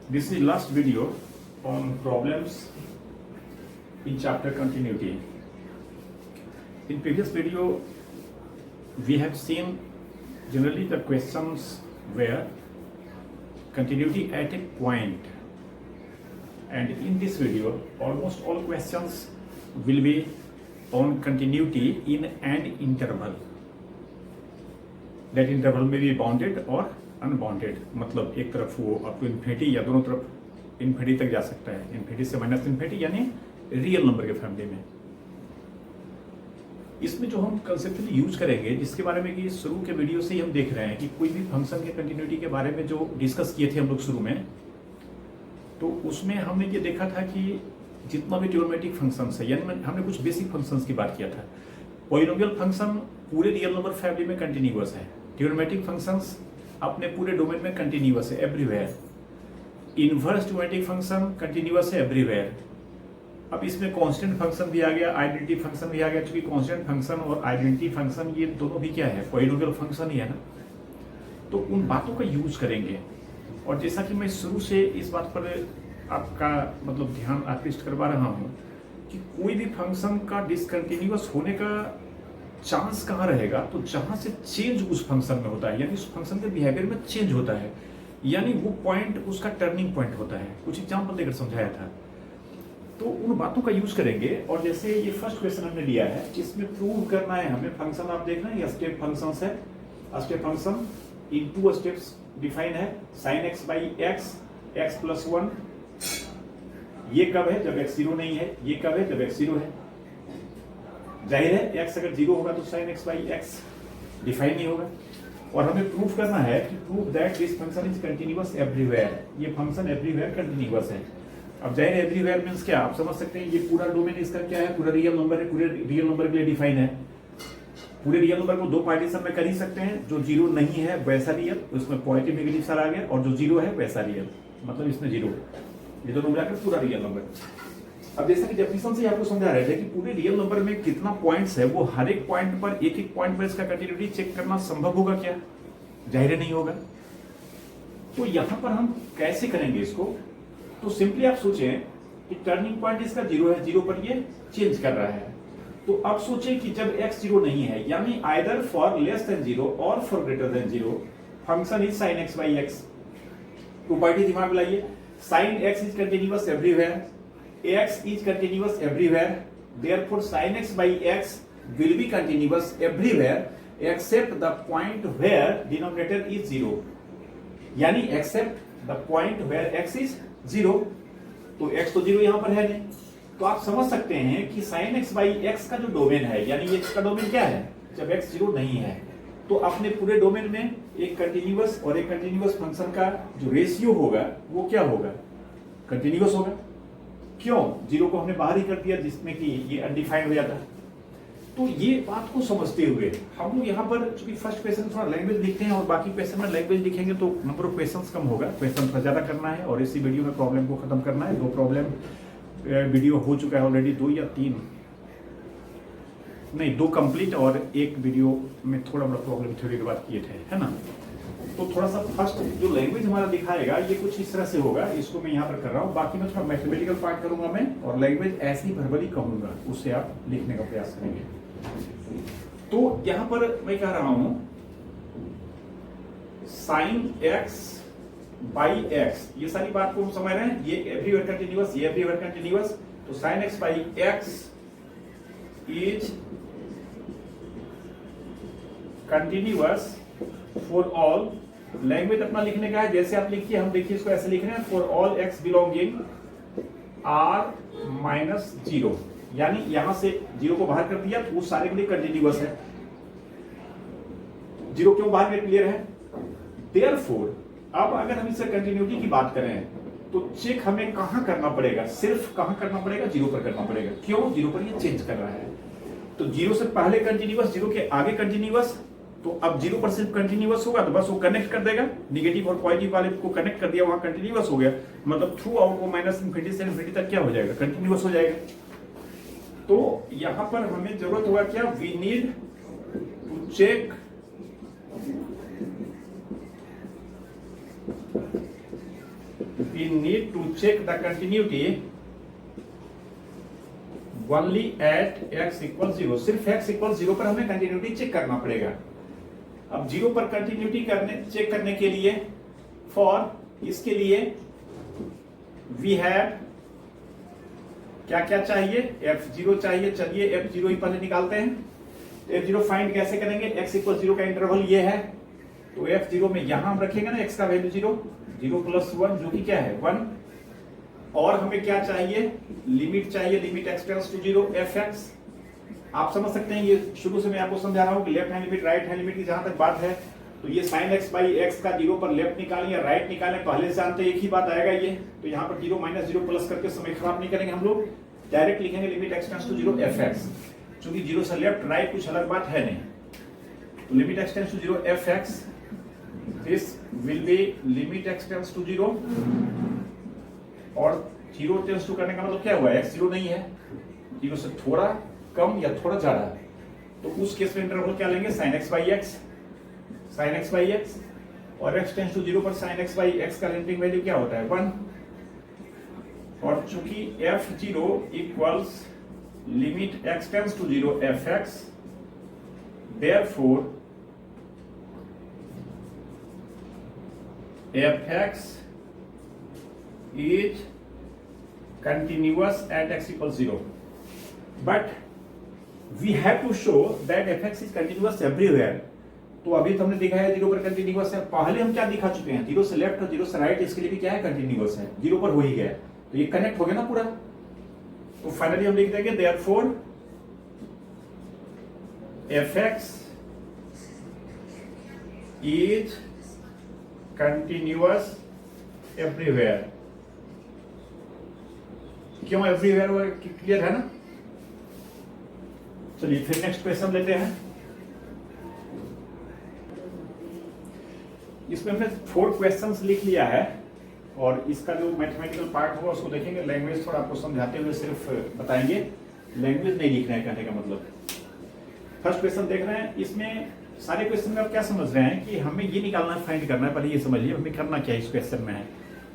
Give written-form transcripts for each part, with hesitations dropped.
This is the last video on problems in chapter continuity. In previous video, we have seen generally the questions where continuity at a point, and in this video, almost all questions will be on continuity in an interval. That interval may be bounded or unbounded, मतलब एक तरफ वो up to infinity या दोनों तरफ infinity तक जा सकता है, इन्फिनिटी से माइनस इन्फिनिटी, यानी रियल नंबर के फैमिली में। इसमें जो हम कंसेप्चुअली यूज करेंगे, जिसके बारे में कि शुरू के वीडियो से ही हम देख रहे हैं कि कोई भी फंक्शन के कंटिन्यूटी के बारे में जो डिस्कस किए थे हम लोग शुरू में, तो उसमें हमने ये देखा था कि जितना भी ट्रिग्नोमेट्रिक फंक्शन है, यानी हमने कुछ बेसिक फंक्शंस की बात किया था। पॉलिनोमियल फंक्शन पूरे रियल नंबर फैमिली में कंटिन्यूअस है, ट्रिग्नोमेट्रिक फंक्शंस अपने पूरे डोमेन में कंटिन्यूअस है everywhere, inverse trigonometric function continuous है एवरीवेयर। अब इसमें कांस्टेंट फंक्शन भी आ गया, आइडेंटिटी फंक्शन भी आ गया, क्योंकि कांस्टेंट फंक्शन और आइडेंटिटी फंक्शन ये दोनों भी क्या है, पॉलिनोमियल फंक्शन ही है ना। तो उन बातों का यूज करेंगे, और जैसा कि मैं शुरू से इस बात पर आपका मतलब ध्यान आकृष्ट करवा रहा हूं कि कोई भी फंक्शन का डिसकंटिन्यूअस होने का चांस कहाँ रहेगा, तो जहां से चेंज उस फंक्शन में होता है, यानी उस फंक्शन के बिहेवियर में चेंज होता है, यानी वो पॉइंट उसका टर्निंग पॉइंट होता है। कुछ एग्जांपल देकर समझाया था, तो उन बातों का यूज करेंगे। और जैसे ये फर्स्ट क्वेश्चन हमने लिया है, इसमें प्रूव करना है हमें फंक्शन, आप देख रहे हैं ये स्टेप फंक्शन है, step function in two steps define है, sin x by x, x plus 1। ये कब है, जब x 0 नहीं है, ये कब है, जब x 0 है। जाहिर है x अगर 0 होगा तो sin x by x define नहीं होगा। और हमें प्रूफ करना है कि prove that this function is continuous everywhere, ये फंक्शन एवरीवेयर कंटिन्यूअस है। अब जाहिर है एवरीवेयर मींस क्या, आप समझ सकते हैं ये पूरा डोमेन इसका क्या है, पूरा रियल नंबर है, पूरे रियल नंबर के लिए डिफाइन है। पूरे रियल नंबर को दो पार्टीशन में कर ही सकते हैं, जो 0 नहीं है वैसा रियल, उसमें पॉजिटिव नेगेटिव सारा आ गया, और जो 0 है वैसा रियल, मतलब इसमें 0, ये दोनों मिलाकर पूरा रियल नंबर। अब जैसा कि डेफिनेशन से आपको समझा रहे थे कि पूरे रियल नंबर में कितना पॉइंट्स है, वो हर एक पॉइंट पर एक एक पॉइंट पर इसका कंटिन्यूटी चेक करना संभव होगा क्या, जाहिर नहीं होगा। तो यहां पर हम कैसे करेंगे इसको, तो सिंपली आप सोचें कि टर्निंग पॉइंट इसका 0 है, 0 पर ये चेंज कर रहा है। तो अब सोचें कि जब x 0 नहीं है, यानी आइदर फॉर लेस देन 0 और for greater than 0, function is sin x by x. Property दिमाग में लाइए, sin x is continuous everywhere, x is continuous everywhere, therefore sin x by x will be continuous everywhere except the point where denominator is 0, यानी except the point where x is 0। तो x तो 0 यहां पर है नहीं, तो आप समझ सकते हैं कि sin x by x का जो डोमेन है, यानी ये इसका डोमेन क्या है, जब x 0 नहीं है, तो अपने पूरे डोमेन में एक कंटिन्यूअस और एक कंटिन्यूअस फंक्शन का जो रेशियो होगा वो क्या होगा, कंटिन्यूअस होगा। क्यों, 0 को हमने बाहर ही कर दिया, जिसमें कि ये अनडिफाइंड हो जाता है। तो ये बात को समझते हुए हम लोग यहाँ पर चूंकि फर्स्ट क्वेश्चन थोड़ा लैंग्वेज लिखते हैं और बाकी क्वेश्चन में लैंग्वेज लिखेंगे तो नंबर ऑफ क्वेश्चंस कम होगा, क्वेश्चन पर ज्यादा करना है और इसी वीडियो में प्रॉब्लम को खत्म करना है। 2 प्रॉब्लम वीडियो हो चुका है ऑलरेडी, 2 या 3 नहीं, 2 कंप्लीट और एक वीडियो में थोड़ा बड़ा प्रॉब्लम थ्योरी के बाद किए थे, है ना। तो थोड़ा सा फर्स्ट जो लैंग्वेज हमारा दिखाएगा ये कुछ इस तरह से होगा, इसको मैं यहाँ पर कर रहा हूँ। बाकी मैं थोड़ा मैथमेटिकल पार्ट करूंगा मैं, और लैंग्वेज ऐसी भरभरी कहूंगा, उससे आप लिखने का प्रयास करेंगे। तो यहाँ पर मैं कह रहा हूं sin x बाई एक्स, ये सारी बात को हम समझ रहे हैं, ये एवरीवेयर कंटिन्यूअस, ये एवरीवेयर कंटिन्यूअस। तो sin x by x is continuous for all, language अपना लिखने का है, जैसे आप लिखिए, हम देखिए इसको ऐसे लिख रहे हैं, for all x belonging r minus 0, यानी यहां से 0 को बाहर कर दिया तो उस सारे के लिए कंटिन्यूअस है। 0 क्यों बाहर में क्लियर है। देयरफॉर अब अगर हम इससे कंटिन्यूटी की बात करें तो चेक हमें कहां करना पड़ेगा, सिर्फ कहां करना पड़ेगा, 0 पर करना पड़ेगा। क्यों, 0 पर ये चेंज कर रहा है, तो 0 से पहले कंटिन्यूअस, 0 के आगे कंटिन्यूअस, तो अब 0 पर सिर्फ कंटिन्यूअस होगा तो बस वो कनेक्ट कर देगा, निगेटिव और पॉजिटिव वाले को कनेक्ट कर दिया, वहां कंटिन्यूअस हो गया, मतलब थ्रू आउट वो माइनस इन्फिनिटी से इन्फिनिटी तक क्या हो जाएगा, कंटिन्यूअस हो जाएगा। तो यहां पर हमें जरूरत होगा क्या, we need to check we need to check the continuity only at x equals 0। सिर्फ x equals 0 पर हमें कंटिन्यूटी चेक करना पड़ेगा। अब 0 पर कंटिन्यूटी चेक करने के लिए इसके लिए वी हैव क्या क्या चाहिए, f0 चाहिए। चलिए f0 ही पहले निकालते हैं। तो f0 फाइंड कैसे करेंगे, x इक्वल 0 का इंटरवल ये है, तो f0 में यहां हम रखेंगे ना x का वैल्यू 0 प्लस 1 जो कि क्या है 1, और हमें क्या चाहिए, लिमिट चाहिए, limit x tends to 0 fx। आप समझ सकते हैं, ये शुरू से मैं आपको समझा रहा हूं कि left hand limit right hand limit की जहां तक बात है, तो ये sin x बाई x का 0 पर लेफ्ट निकालें या राइट निकालें, पहले से जानते एक ही बात आएगा ये। तो यहाँ पर 0 माइनस 0 प्लस करके समय खराब नहीं करेंगे हम लोग, डायरेक्ट लिखेंगे limit x tends to 0 fx। चूंकि 0 से लेफ्ट राइट कुछ अलग बात है नहीं, तो limit x tends to 0 fx, this will be limit x tends to 0, और 0 टेंड्स टू करने का मतलब क्या हुआ, x 0 नहीं है, 0 से थोड़ा कम या थोड़ा ज्यादा, तो उस केस में इंटरवल क्या लेंगे, sin x बाई x, और x टेंड्स टू 0 पर sin x बाई x का लिमिटिंग वैल्यू क्या होता है 1, और चूंकि f0 equals limit x tends to 0 fx, therefore fx is continuous at x equals 0, but we have to show that fx is continuous everywhere। तो अभी तो हमने देखा है 0 पर कंटिन्यूअस है, पहले हम क्या दिखा चुके हैं, 0 से लेफ्ट और 0 से राइट, इसके लिए भी क्या है कंटिन्यूअस है, 0 पर हो ही गया, तो ये कनेक्ट हो गया ना पूरा। तो फाइनली हम लिख देंगे therefore fx is continuous everywhere। क्यों एवरीवेयर, क्लियर है ना। चलिए फिर नेक्स्ट क्वेश्चन लेते हैं। इसमें हमने 4 क्वेश्चंस लिख लिया है, और इसका जो मैथमेटिकल पार्ट होगा उसको देखेंगे। लैंग्वेज थोड़ा आपको समझाते हुए सिर्फ बताएंगे, लैंग्वेज नहीं लिख रहे हैं कहने का मतलब। फर्स्ट क्वेश्चन देख रहे हैं, इसमें सारे क्वेश्चन में आप क्या समझ रहे हैं कि हमें ये निकालना फाइंड करना है, पहले ये समझिए हमें करना क्या है इस क्वेश्चन में है।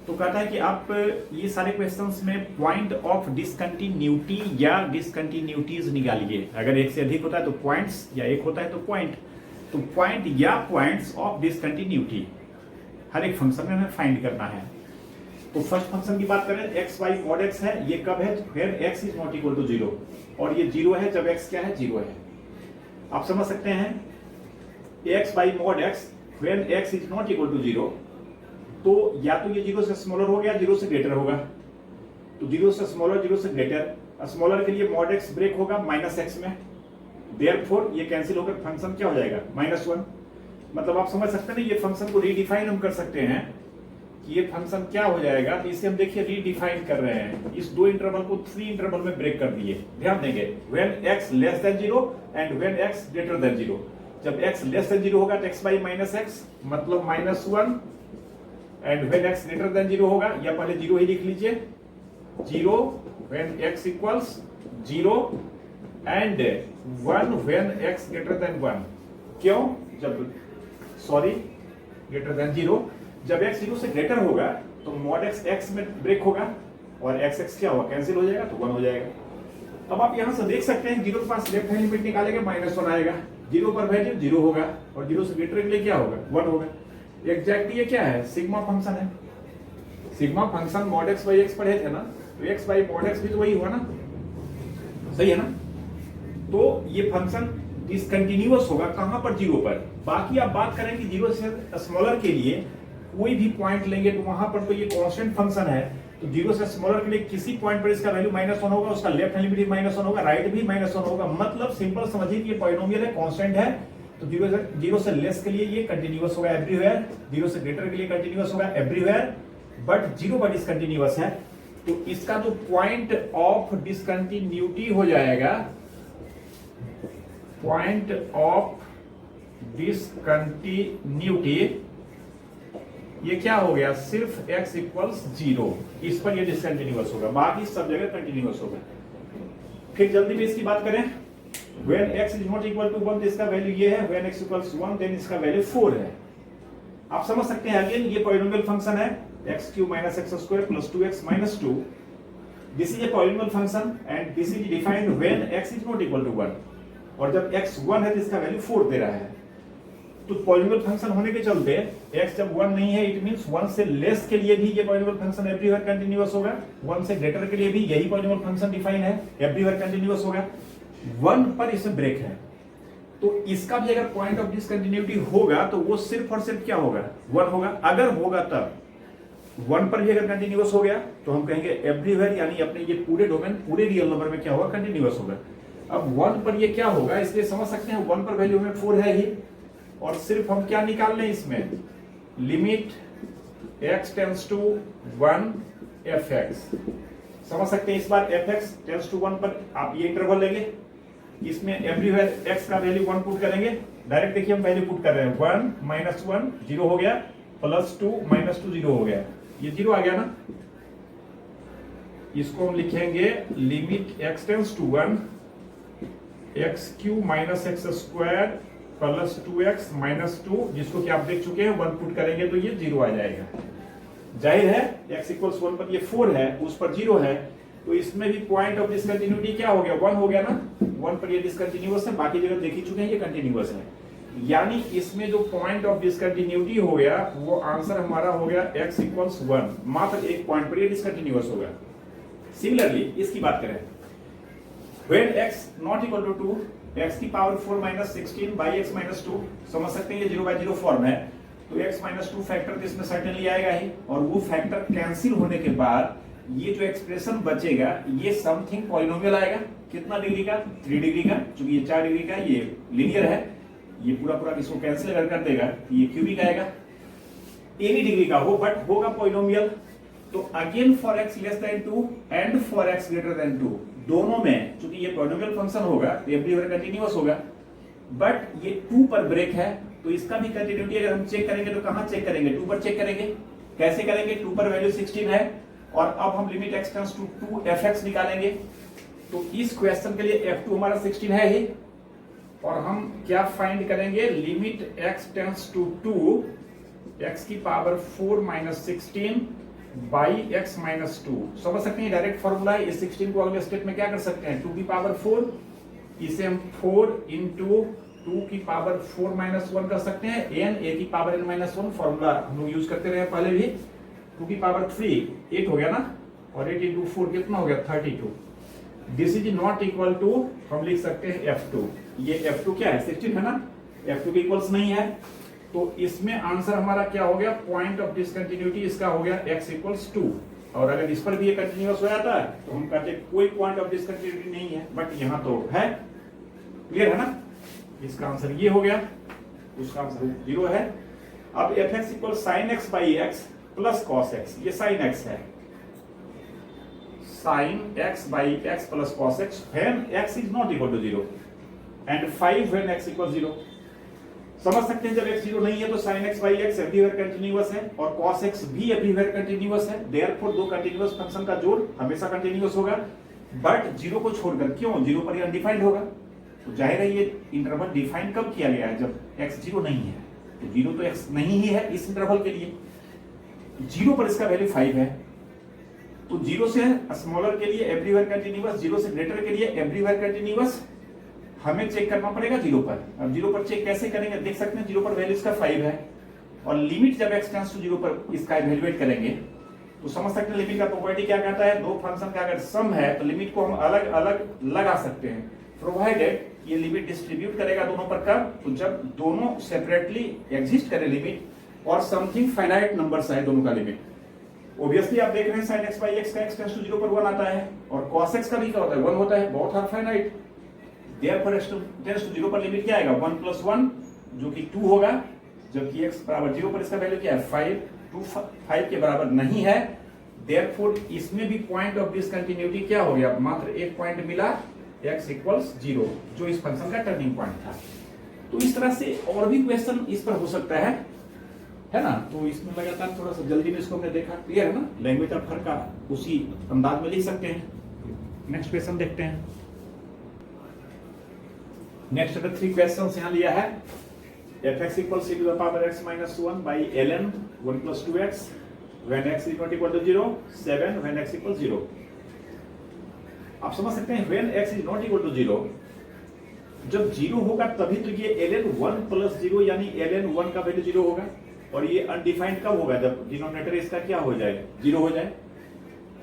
तो कहता है कि आप ये सारे क्वेश्चंस में पॉइंट ऑफ डिसकंटिन्यूटी या डिसकंटिन्यूटीज निकालिए। अगर एक से अधिक होता है तो पॉइंट्स, या एक होता है तो पॉइंट, तो पॉइंट या पॉइंट्स ऑफ डिसकंटिन्यूटी हर एक फंक्शन में हमें फाइंड करना है। तो फर्स्ट फंक्शन की बात करें, एक्स वाई मॉड एक्स है, ये कब है, when x is not equal to 0, और ये 0 है जब एक्स क्या है 0 है। आप समझ सकते हैं x y mod x when x is not equal to 0, तो या तो ये 0 से स्मॉलर हो गया 0 से ग्रेटर होगा, तो 0 से स्मॉलर 0 से ग्रेटर, स्मॉलर के लिए मॉड एक्स ब्रेक होगा माइनस एक्स में, देयरफॉर ये कैंसिल होकर फंक्शन क्या हो जाएगा -1। मतलब आप समझ सकते हैं ये फंक्शन को रीडिफाइन हम कर सकते हैं कि ये फंक्शन क्या हो जाएगा। तो इसे हम देखिए रीडिफाइन कर रहे हैं, इस 2 इंटरवल को 3 इंटरवल में ब्रेक कर दिए। ध्यान देंगे when x less than 0 and when x greater than 0। जब x लेस देन 0 होगा तो x बाई -x मतलब -1, and when x greater than 0 होगा, या पहले 0 ही लिख लीजिए, 0 when x equals 0 and 1 when x greater than 1। क्यों, जब सॉरी ग्रेटर देन 0, जब x 0 से ग्रेटर होगा तो मॉड x में ब्रेक होगा और x क्या होगा कैंसिल हो जाएगा, तो 1 हो जाएगा। अब आप यहां से देख सकते हैं 0 के पास लेफ्ट हैंड लिमिट निकालेंगे -1 आएगा, 0 पर वैल्यू 0 होगा, और 0 से ग्रेटर के लिए क्या होगा 1 होगा। एग्जैक्टली ये क्या है, सिग्मा फंक्शन है। Sigma function mod x by x पढ़े थे ना, तो x बाई मॉड x भी तो वही हुआ ना, सही है ना। तो ये फंक्शन डिसकंटिन्यूअस होगा कहां पर, 0 पर। बाकी आप बात करें कि 0 से स्मॉलर के लिए कोई भी पॉइंट लेंगे तो वहां पर तो ये कांस्टेंट फंक्शन है, तो 0 से स्मॉलर के लिए किसी पॉइंट पर इसका वैल्यू -1 होगा, उसका लेफ्ट हैंड लिमिट -1 होगा, राइट भी -1 होगा। मतलब सिंपल समझिए कि ये पॉलिनोमियल है, कांस्टेंट है, तो 0 से लेस के लिए ये कंटिन्यूअस होगा एवरीवेयर, 0 से ग्रेटर के लिए कंटिन्यूअस होगा एवरीवेयर, बट 0 पर डिसकंटिन्यूअस है। तो इसका जो पॉइंट ऑफ डिसकंटिन्यूटी हो जाएगा, पॉइंट ऑफ डिसकंटिन्यूटी, ये क्या हो गया, सिर्फ x इक्वल्स 0, इस पर ये डिसकंटिन्यूअस होगा, बाकी सब जगह कंटिन्यूअस होगा। फिर जल्दी में इसकी बात करें, when x is not equal to 1 तो इसका वैल्यू ये है, when x equals 1 देन इसका वैल्यू 4 है। आप समझ सकते हैं अगेन ये पॉलिनोमियल फंक्शन है x³ - x² + 2x - 2. This is a polynomial function and this is defined when x is not equal to 1, और जब x 1 है तो इसका वैल्यू 4 दे रहा है. तो पॉलिनोमियल फंक्शन होने के चलते x जब 1 नहीं है इट मींस 1 से लेस के लिए भी ये पॉलिनोमियल फंक्शन एवरीवेयर कंटीन्यूअस होगा, 1 से ग्रेटर के लिए भी यही पॉलिनोमियल फंक्शन डिफाइन है, एवरीवेयर कंटीन्यूअस होगा. 1 पर इसमें ब्रेक है, तो इसका भी अगर पॉइंट ऑफ डिसकंटिन्यूटी होगा तो वो सिर्फ और सिर्फ क्या होगा, 1 होगा. अगर होगा तब 1 पर भी अगर कंटीन्यूअस हो गया तो हम कहेंगे एवरीवेयर, यानी अपने ये पूरे डोमेन पूरे रियल नंबर में क्या होगा, कंटीन्यूअस होगा. अब 1 पर ये क्या होगा, इसलिए समझ सकते हैं 1 पर वैल्यू में 4 है ही, और सिर्फ हम क्या निकाल लें इसमें, limit x tends to 1 fx. समझ सकते हैं इस बार fx टेंड्स टू 1 पर आप ये इंटरवल लेंगे, इसमें एवरीवेयर x का वैल्यू 1 पुट करेंगे. डायरेक्ट देखिए हम वैल्यू पुट कर रहे हैं, 1 - 1 0 हो गया, +2 - 2 0 हो गया, ये 0 आ गया ना. इसको हम लिखेंगे limit x tends to 1 x³ - x² + 2x - 2, जिसको कि आप देख चुके हैं 1 पुट करेंगे तो ये 0 आ जाएगा. जाहिर है x = 1 पर ये 4 है, उस पर 0 है, तो इसमें भी पॉइंट ऑफ डिसकंटिन्यूटी क्या हो गया, 1 हो गया ना. 1 पर ये डिसकंटिन्यूअस है, बाकी जगह देख ही चुके हैं ये कंटिन्यूअस है. यानी इसमें जो पॉइंट ऑफ डिसकंटिन्यूटी हो गया वो आंसर हमारा हो गया x = 1, मात्र एक पॉइंट पर ये डिसकंटिन्यूअस होगा. सिमिलरली इसकी बात करें, when x not equal to 2, x⁴ - 16 by x - 2, समझ सकते हैं ये 0/0 फॉर्म है, तो x - 2 फैक्टर तो इसमें सर्टेनली आएगा ही, और वो फैक्टर कैंसिल होने के बाद ये जो एक्सप्रेशन बचेगा ये समथिंग पॉलिनोमियल आएगा. कितना डिग्री का, 3 डिग्री का, क्योंकि ये 4 डिग्री का, ये लीनियर है, ये पूरा इसको कैंसिल अगर कर देगा ये क्यूबिक आएगा. एनी डिग्री का हो बट होगा पॉलिनोमियल. तो again for x < 2 and for x greater 2, दोनों में चूंकि ये पॉलिनोमियल फंक्शन होगा तो एवरीवेयर कंटीन्यूअस होगा, बट ये 2 पर ब्रेक है, तो इसका भी कंटीन्यूटी अगर हम चेक करेंगे तो कहां चेक करेंगे, 2 पर चेक करेंगे. कैसे करेंगे, 2 पर वैल्यू 16 है, और अब हम limit x tends to 2 fx निकालेंगे. तो इस क्वेश्चन के लिए f2 हमारा 16 है ही, और हम क्या फाइंड करेंगे, limit x tends to 2 x⁴ - 16 by x - 2. समझ सकते हैं डायरेक्ट फॉर्मूला है. इस 16 को अगले स्टेप में क्या कर सकते हैं, 2⁴, इसे हम 4 × 2⁴ - 1 कर सकते हैं. n a⁴n - 1 फॉर्मूला हम लोग यूज करते रहे पहले भी. 2⁵ 8 हो गया ना, और 8 × 4 कितना हो गया, 32. This is not equal to, हम लिख सकते हैं f2. ये f2 क्या है, 16 है ना, f2 के इक्वल्स नहीं है, तो इसमें आंसर हमारा क्या हो गया, पॉइंट ऑफ डिसकंटिन्यूटी इसका हो गया x = 2. और अगर इस पर भी ये कंटिन्यूअस हो जाता है तो हम कहते हैं कोई पॉइंट ऑफ डिसकंटिन्यूटी नहीं है, बट यहाँ तो है. क्लियर है ना, इसका आंसर ये हो गया, उसका आंसर 0 है. अब fx = sin x/x + cos x, ये sin x है, sin x/x + cos x when x is not equal to 0 and 5 when x = 0. समझ सकते हैं जब x 0 नहीं है तो sin x/x एवरीवेयर कंटीन्यूअस है, और cos x भी एवरीवेयर कंटीन्यूअस है. देयरफॉर दो कंटीन्यूअस फंक्शन का जोड़ हमेशा कंटीन्यूअस होगा, बट 0 को छोड़कर. क्यों, 0 पर ये अनडिफाइंड होगा. तो जाहिर है ये इंटरवल डिफाइन कब किया गया है, जब x 0 नहीं है. तो 0 तो x नहीं ही है इस इंटरवल के लिए. 0 पर इसका वैल्यू 5 है, तो 0 से स्मॉलर के लिए एवरीवेयर कंटीन्यूअस, 0 से ग्रेटर के लिए एवरीवेयर कंटीन्यूअस. हमें चेक करना पड़ेगा 0 पर. अब 0 पर चेक कैसे करेंगे, देख सकते हैं 0 पर वैल्यू इसका 5 है, और लिमिट जब x टेंड्स टू 0 पर इसका इवैल्यूएट करेंगे तो समझ सकते हैं लिमिट का प्रॉपर्टी क्या कहता है, दो फंक्शन का अगर सम है तो लिमिट को हम अलग अलग लगा सकते हैं, प्रोवाइडेड ये लिमिट डिस्ट्रीब्यूट करेगा दोनों पर. कब, तो जब दोनों सेपरेटली एग्जिस्ट करे लिमिट, और समथिंग फाइनाइट नंबर्स है दोनों का लिमिट. ऑब्वियसली आप देख रहे हैं sin x/x का x टेंड्स टू 0 पर 1 आता है, और cos x का भी क्या होता है, 1 होता है. Both are finite. Therefore x tends to 0 पर लिमिट क्या आएगा, 1 + 1 जो कि 2 होगा, जबकि x = 0 पर इसका वैल्यू क्या है, 5. 2 5 के बराबर नहीं है. Therefore इसमें भी पॉइंट ऑफ डिसकंटिन्यूटी क्या हो गया, मात्र एक पॉइंट मिला, x = 0, जो इस फंक्शन का टर्निंग पॉइंट था. तो इस तरह से और भी क्वेश्चन इस पर हो सकता है ना. तो इसमें लगातार थोड़ा सा जल्दी में इसको हमने देखा. क्लियर है ना, लैंग्वेज ऑफ हर का उसी अंदाज में लिख सकते हैं. नेक्स्ट क्वेश्चन देखते हैं. नेक्स्ट अगर 3 क्वेश्चंस यहां लिया है. fx equals e to the power x minus 1 by ln 1 plus 2x when x is not equal to 0, 7 when x equals 0. आप समझ सकते हैं when x is not equal to 0, जब 0 होगा तभी तो ये ln 1 plus 0 यानी ln 1 का वैल्यू 0 होगा, और ये अनडिफाइंड कब होगा, जब डिनोमिनेटर इसका क्या हो जाए, 0 हो जाए।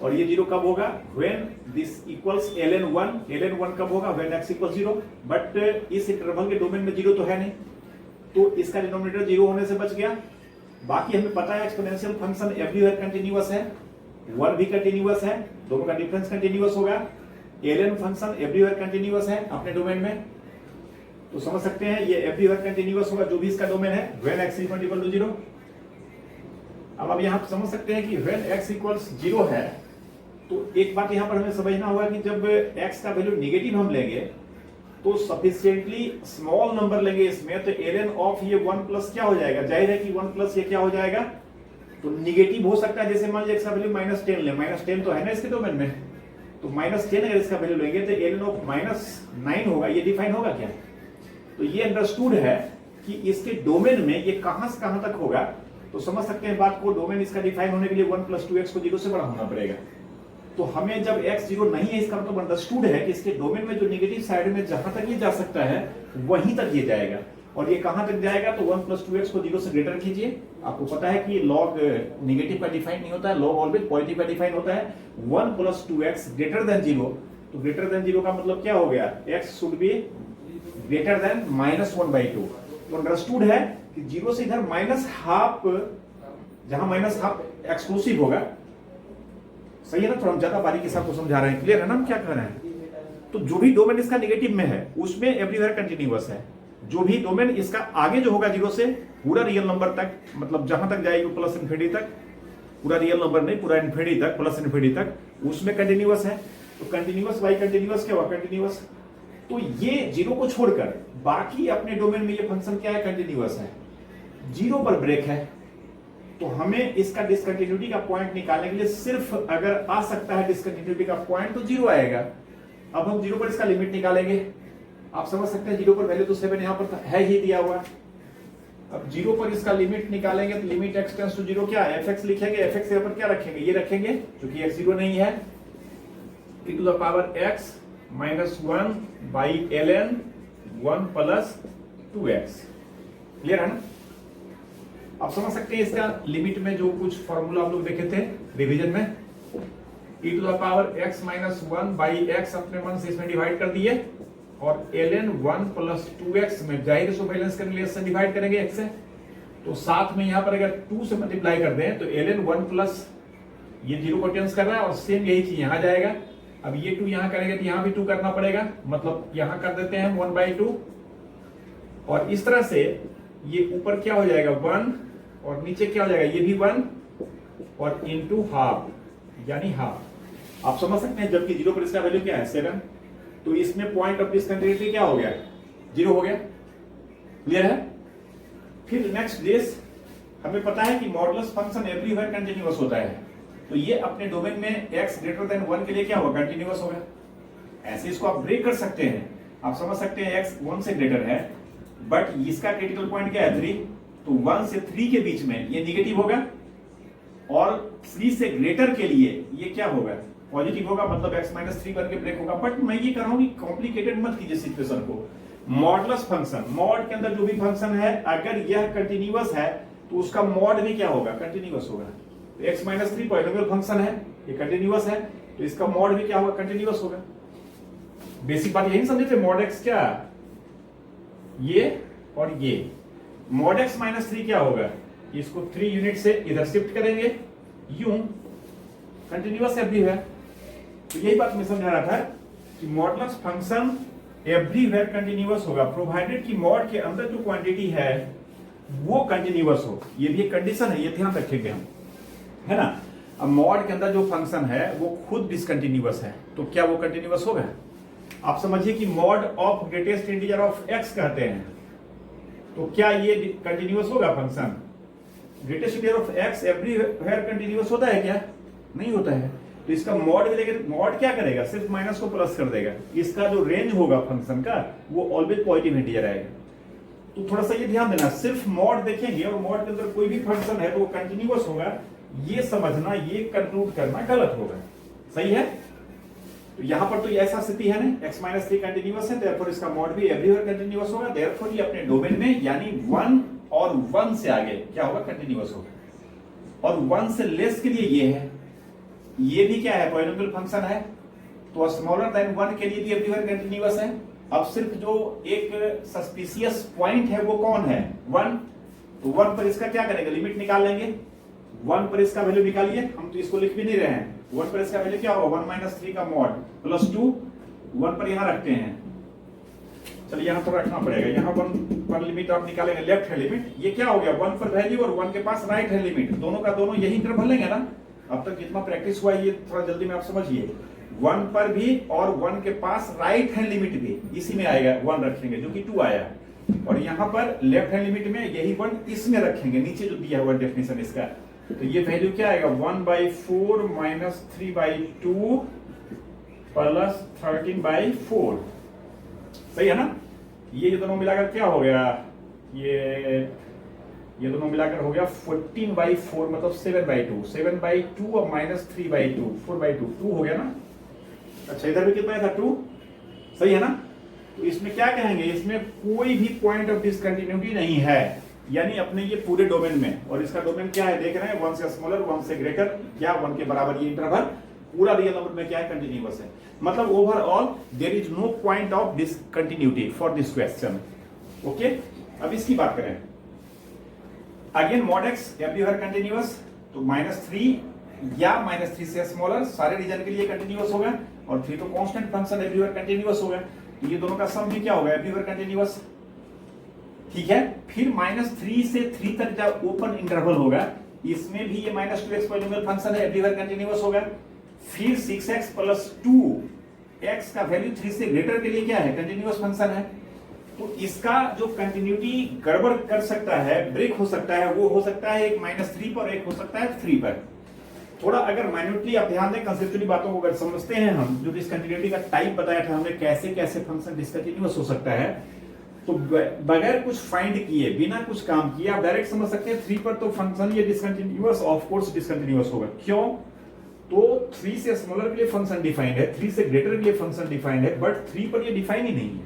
और ये 0 कब होगा, when this equals ln 1 कब होगा, when x equals 0, बट इस इंटरवल के डोमेन में 0 तो है नहीं, तो इसका डिनोमिनेटर 0 होने से बच गया। बाकी हमें पता है एक्सपोनेंशियल फंक्शन एवरीवेयर कंटीन्यूअस है, 1 भी कंटीन्यूअस है, दोनों का डिफरेंस कंटीन्यूअस होगा। ln फंक्शन एवरीवेयर कंटीन्यूअस है अपने डोमेन में, तो समझ सकते हैं ये एवरीवेयर कंटीन्यूअस होगा जो भी इसका डोमेन है, when x is equal to 0। अब यहां समझ सकते हैं कि when x equals 0 है, तो एक बात यहां पर हमें समझना होगा कि जब x का वैल्यू नेगेटिव हम लेंगे तो सफिशिएंटली स्मॉल नंबर लेंगे इसमें, तो ln ऑफ ये 1 प्लस क्या हो जाएगा, जाहिर है कि 1 प्लस ये क्या हो जाएगा, तो नेगेटिव हो सकता है। जैसे मान लीजिए इसका वैल्यू -10 ले, -10 तो है ना इसके डोमेन में, तो -10 अगर इसका वैल्यू लेंगे तो ln ऑफ -9 होगा। ये डिफाइन होगा क्या, तो ये अंडरस्टूड है कि इसके डोमेन में ये कहां से कहां तक होगा, तो समझ सकते हैं बात को। डोमेन इसका डिफाइन होने के लिए 1 + 2x को 0 से बड़ा होना पड़ेगा, तो हमें जब x 0 नहीं है इसका मतलब अंडरस्टूड है कि इसके डोमेन में जो नेगेटिव साइड में जहां तक ये जा सकता है वहीं तक ये जाएगा। और ये कहां तक जाएगा, तो 1 + 2x को 0 से ग्रेटर कीजिए। आपको पता है कि लॉग नेगेटिव का डिफाइन नहीं होता है, लॉग ऑलवेज पॉजिटिव का डिफाइन होता है। 1 + 2x ग्रेटर देन 0, तो ग्रेटर देन 0 का मतलब क्या हो गया, x should be greater than -1/2। तो अंडरस्टूड है कि 0 से इधर -12, जहां -12 एक्सक्लूसिव होगा, सही है ना। थोड़ा हम ज्यादा बारीकी से आपको समझा रहे हैं, क्लियर है ना हम क्या कर रहे हैं। तो जो भी डोमेन इसका नेगेटिव में है उसमें एवरीवेयर कंटीन्यूअस है, जो भी डोमेन इसका आगे जो होगा 0 से पूरा रियल नंबर तक, मतलब जहां तक जाएगी प्लस इन्फिनिटी तक, पूरा रियल नंबर नहीं, पूरा इन्फिनिटी तक, प्लस इन्फिनिटी तक, उसमें कंटीन्यूअस है। तो कंटीन्यूअस बाई कंटीन्यूअस क्या हुआ, कंटीन्यूअस। तो ये 0 को छोड़कर बाकी अपने डोमेन में ये फंक्शन क्या है, कंटीन्यूअस है। 0 पर ब्रेक है, तो हमें इसका डिसकंटिन्यूटी का पॉइंट निकालने के लिए सिर्फ अगर आ सकता है डिसकंटिन्यूटी का पॉइंट तो 0 आएगा। अब हम 0 पर इसका लिमिट निकालेंगे। आप समझ सकते हैं 0 पर वैल्यू तो 7 यहां पर है ही दिया हुआ। अब 0 पर इसका लिमिट निकालेंगे तो लिमिट x टेंड्स टू 0 क्या है, fx लिखेंगे। fx यहाँ पर क्या रखेंगे, ये रखेंगे क्योंकि x 0 नहीं है, e to the power x minus 1 by ln 1 plus 2x। Clear है ना। आप समझ सकते हैं इसका लिमिट में जो कुछ फॉर्मूला आप लोग देखे थे रिवीजन में, e to the power x minus 1 by x अपने मन से इसमें डिवाइड कर दिए, और ln 1 plus 2x में जाहिर है बैलेंस करने के लिए से डिवाइड करेंगे x से, तो साथ में यहां पर अगर 2 से मल्टीप्लाई कर दें तो ln 1 प्लस ये 0 को टेंस कर रहा है, और सेम यही चीज यहां जाएगा। अब ये 2 यहां करेंगे तो यहां भी 2 करना पड़ेगा, मतलब यहां कर देते हैं 1/2, और इस तरह से ये ऊपर क्या हो जाएगा 1, और नीचे क्या हो जाएगा, ये भी 1 और इनटू हाफ, यानी हाफ। आप समझ सकते हैं जबकि 0 पर इसका वैल्यू क्या है 7, तो इसमें पॉइंट ऑफ डिसकंटिन्यूटी क्या हो गया, 0 हो गया। क्लियर है। फिर नेक्स्ट दिस, हमें पता है कि मॉडुलस फंक्शन एवरीवेयर कंटीन्यूअस होता है, तो ये अपने डोमेन में x ग्रेटर देन 1 के लिए क्या होगा, कंटीन्यूअस होगा। ऐसे इसको आप ब्रेक कर सकते हैं। आप समझ सकते हैं x 1 से ग्रेटर है, बट इसका क्रिटिकल पॉइंट क्या है 3, तो 1 से 3 के बीच में ये निगेटिव होगा, और 3 से ग्रेटर के लिए ये क्या होगा, पॉजिटिव होगा, मतलब x - 3 बन के ब्रेक होगा। बट मैं ये कर रहा हूं कि कॉम्प्लिकेटेड मत कीजिए सिचुएशन को। मॉडुलस फंक्शन, मॉड के अंदर जो भी फंक्शन है अगर यह कंटीन्यूअस है तो उसका मॉड भी क्या होगा, कंटीन्यूअस होगा। तो x - 3 पॉलिनोमियल फंक्शन है, ये कंटीन्यूअस है, तो इसका मॉड भी क्या होगा, कंटीन्यूअस होगा। बेसिक बात यही समझे थे, मॉड x क्या, ये और ये। मॉड x - 3 क्या होगा, इसको 3 यूनिट से इधर शिफ्ट करेंगे, यूं कंटीन्यूअस एवरीवेयर। तो यही बात मैं समझा रहा था कि मॉडुलस फंक्शन एवरीवेयर कंटीन्यूअस होगा, प्रोवाइडेड कि मॉड के अंदर जो क्वांटिटी है वो कंटीन्यूअस हो। ये भी एक कंडीशन है, ये ध्यान रखेंगे हम, है ना। अब मॉड के अंदर जो फंक्शन है वो खुद डिसकंटीन्यूअस है, तो क्या वो कंटीन्यूअस होगा। आप समझिए कि mod of greatest integer of x कहते हैं, तो क्या ये कंटीन्यूअस होगा function. Greatest integer of x everywhere continuous होता है क्या, नहीं होता है। तो इसका मॉड भी लेकर मॉड क्या करेगा, सिर्फ माइनस को प्लस कर देगा। इसका जो रेंज होगा फंक्शन का वो ऑलवेज पॉजिटिव इंटीजर आएगा। तो थोड़ा सा ये ध्यान देना, सिर्फ मॉड देखेंगे और मॉड के अंदर कोई भी फंक्शन है तो वो कंटिन्यूअस होगा, ये समझना, ये कंक्लूड करना गलत होगा। सही है? तो यहां पर तो ये ऐसा स्थिति है ना, x-3 कंटिन्यूअस है, देयरफॉर इसका मॉड भी एवरीवेयर कंटिन्यूअस होगा, देयरफॉर ये अपने डोमेन में यानी 1 और 1 से आगे क्या होगा, कंटिन्यूअस होगा। और 1 से लेस के लिए ये है, ये भी क्या है, पॉलिनोमियल फंक्शन है, तो स्मॉलर देन 1 के लिए भी एवरीवेयर कंटिन्यूअस है। अब सिर्फ जो एक सस्पिशियस पॉइंट है वो कौन है, 1, तो 1 पर इसका क्या करेंगे, लिमिट निकाल लेंगे, 1 पर इसका वैल्यू निकालिए, हम तो इसको लिख भी नहीं रहे हैं, 1 पर इसका वैल्यू क्या होगा, 1 - 3 का मॉड प्लस 2, 1 पर यहां रखते हैं, चलिए यहां तो रखना पड़ेगा, यहां 1 पर लिमिट आप निकालेंगे, लेफ्ट है लिमिट, ये क्या हो गया, 1 पर वैल्यू और 1 के पास राइट है लिमिट, दोनों का दोनों यही इंटरवल लेंगे ना। अब तक जितना प्रैक्टिस हुआ ये थोड़ा जल्दी में आप समझिए, 1 पर भी और 1 के पास राइट हैंड लिमिट भी इसी में आएगा, 1 रखेंगे जो कि 2 आया, और यहां पर लेफ्ट हैंड लिमिट में यही 1 इसमें रखेंगे, नीचे जो दिया हुआ डेफिनेशन इसका, तो ये वैल्यू क्या आएगा, 1/4 - 3/2 प्लस 13/4, सही है ना। ये दोनों मिलाकर क्या हो गया, ये दोनों मिलाकर हो गया 14/4 मतलब 7/2, 7/2 और -3/2, 4/2, 2 हो गया ना। अच्छा इधर भी कितना था, 2, सही है ना। तो इसमें क्या कहेंगे, इसमें कोई भी पॉइंट ऑफ डिसकंटिन्यूटी नहीं है, यानी अपने ये पूरे डोमेन में, और इसका डोमेन क्या है देख रहे हैं, 1 से स्मॉलर 1 से ग्रेटर क्या 1 के बराबर ये इंटरवल पूरा रियल नंबर में क्या है, कंटिन्यूअस है, मतलब overall there is no point of discontinuity for this question. Okay, अब इसकी बात करें, again mod x everywhere continuous, तो -3 या -3 से स्मॉलर सारे रीजन के लिए कंटिन्यूअस होगा, और 3 तो कांस्टेंट फंक्शन एवरीवेयर कंटिन्यूअस होगा, तो ये दोनों का सम भी क्या होगा, एवरीवेयर कंटिन्यूअस, ठीक है। फिर -3 से 3 तक जब ओपन इंटरवल होगा, इसमें भी ये -2x पॉलिनोमियल फंक्शन है, एवरीवेयर कंटिन्यूअस होगा। फिर 6x + 2x का वैल्यू 3 से ग्रेटर के लिए क्या है, कंटिन्यूअस फंक्शन है, तो इसका जो कंटिन्यूटी गड़बड़ कर सकता है, ब्रेक हो सकता है, वो हो सकता है एक -3 पर, एक हो सकता है 3 पर। थोड़ा अगर माइन्यूटली आप ध्यान दें, कंसेप्चुअली बातों को अगर समझते हैं हम, जो डिसकंटिन्यूटी का टाइप बताया था हमने, कैसे कैसे फंक्शन डिसकंटिन्यूअस हो सकता है, तो बगैर कुछ फाइंड किए, बिना कुछ काम किए आप डायरेक्ट समझ सकते हैं 3 पर तो फंक्शन ये डिसकंटिन्यूअस ऑफ कोर्स डिसकंटिन्यूअस होगा। क्यों? तो 3 से स्मॉलर के लिए फंक्शन डिफाइंड है, 3 से ग्रेटर के लिए फंक्शन डिफाइंड है, बट 3 पर ये डिफाइन ही नहीं है।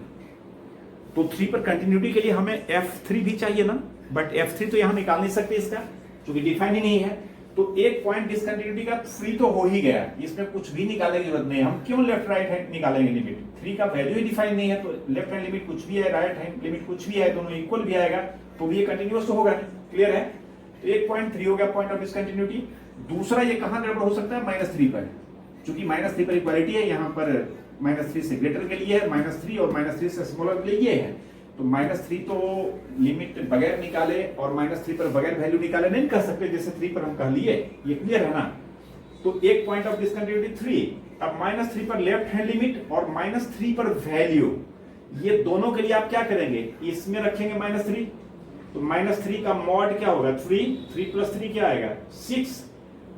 तो 3 पर कंटिन्यूटी के लिए हमें F3 भी चाहिए ना, बट F3 तो यहां निकाल नहीं सकते इसका, क्योंकि डिफाइन ही नहीं है। तो एक पॉइंट डिसकंटिन्यूटी का 3 तो हो ही गया, इसमें कुछ भी निकालने की जरूरत नहीं है, हम क्यों लेफ्ट राइट हैंड निकालेंगे लिमिट, 3 का वैल्यू ही डिफाइन नहीं है, तो लेफ्ट हैंड लिमिट कुछ भी है, राइट हैंड लिमिट कुछ भी है, दोनों इक्वल भी आएगा, तो भी ये कंटिन्यूअस तो होगा, क्लियर है। तो एक पॉइंट 3 हो गया पॉइंट ऑफ डिसकंटिन्यूटी। दूसरा ये कहां गड़बड़ हो सकता है, -3 पर, क्योंकि -3 पर इक्वालिटी है, यहाँ पर -3 से ग्रेटर के लिए है -3 और -3 से स्मॉलर के लिए ये है, तो -3 तो लिमिट बगैर निकाले और -3 पर बगैर वैल्यू निकाले नहीं कर सकते, जैसे 3 पर हम कह लिए, ये क्लियर है ना। तो एक पॉइंट ऑफ डिसकंटिन्यूटी 3, अब -3 पर लेफ्ट हैंड लिमिट और -3 पर वैल्यू, ये दोनों के लिए आप क्या करेंगे, इसमें रखेंगे -3, तो -3 का मॉड क्या होगा, 3 + 3 क्या आएगा, 6,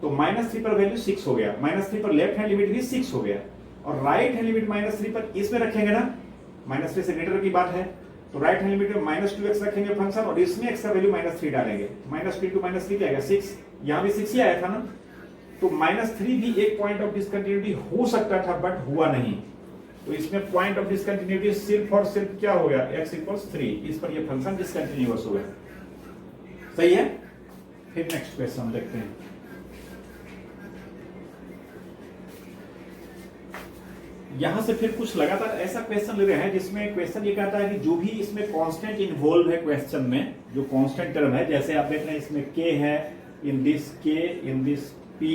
तो -3 पर वैल्यू 6 हो गया, -3 पर लेफ्ट हैंड लिमिट भी 6 हो गया, और राइट हैंड लिमिट -3 पर इसमें रखेंगे ना, -3 से ग्रेटर की बात है, तो राइट हैंड लिमिट में -2x रखेंगे फंक्शन, और इसमें x का वैल्यू -3 डालेंगे, -2 × -3 क्या आएगा, 6, यहां भी 6 ही आया था ना। तो -3 भी एक पॉइंट ऑफ डिसकंटिन्यूटी हो सकता था, बट हुआ नहीं, तो इसमें पॉइंट ऑफ डिसकंटिन्यूटी सिर्फ और सिर्फ क्या हो गया, x = 3, इस पर ये फंक्शन डिसकंटिन्यूअस हो गया, सही है। फिर नेक्स्ट क्वेश्चन देखते हैं। यहां से फिर कुछ लगातार ऐसा क्वेश्चन ले रहे हैं जिसमें क्वेश्चन ये कहता है कि जो भी इसमें कांस्टेंट इन्वॉल्व है क्वेश्चन में, जो कांस्टेंट टर्म है, जैसे आप देख रहे हैं इसमें k है, in this k, in this p,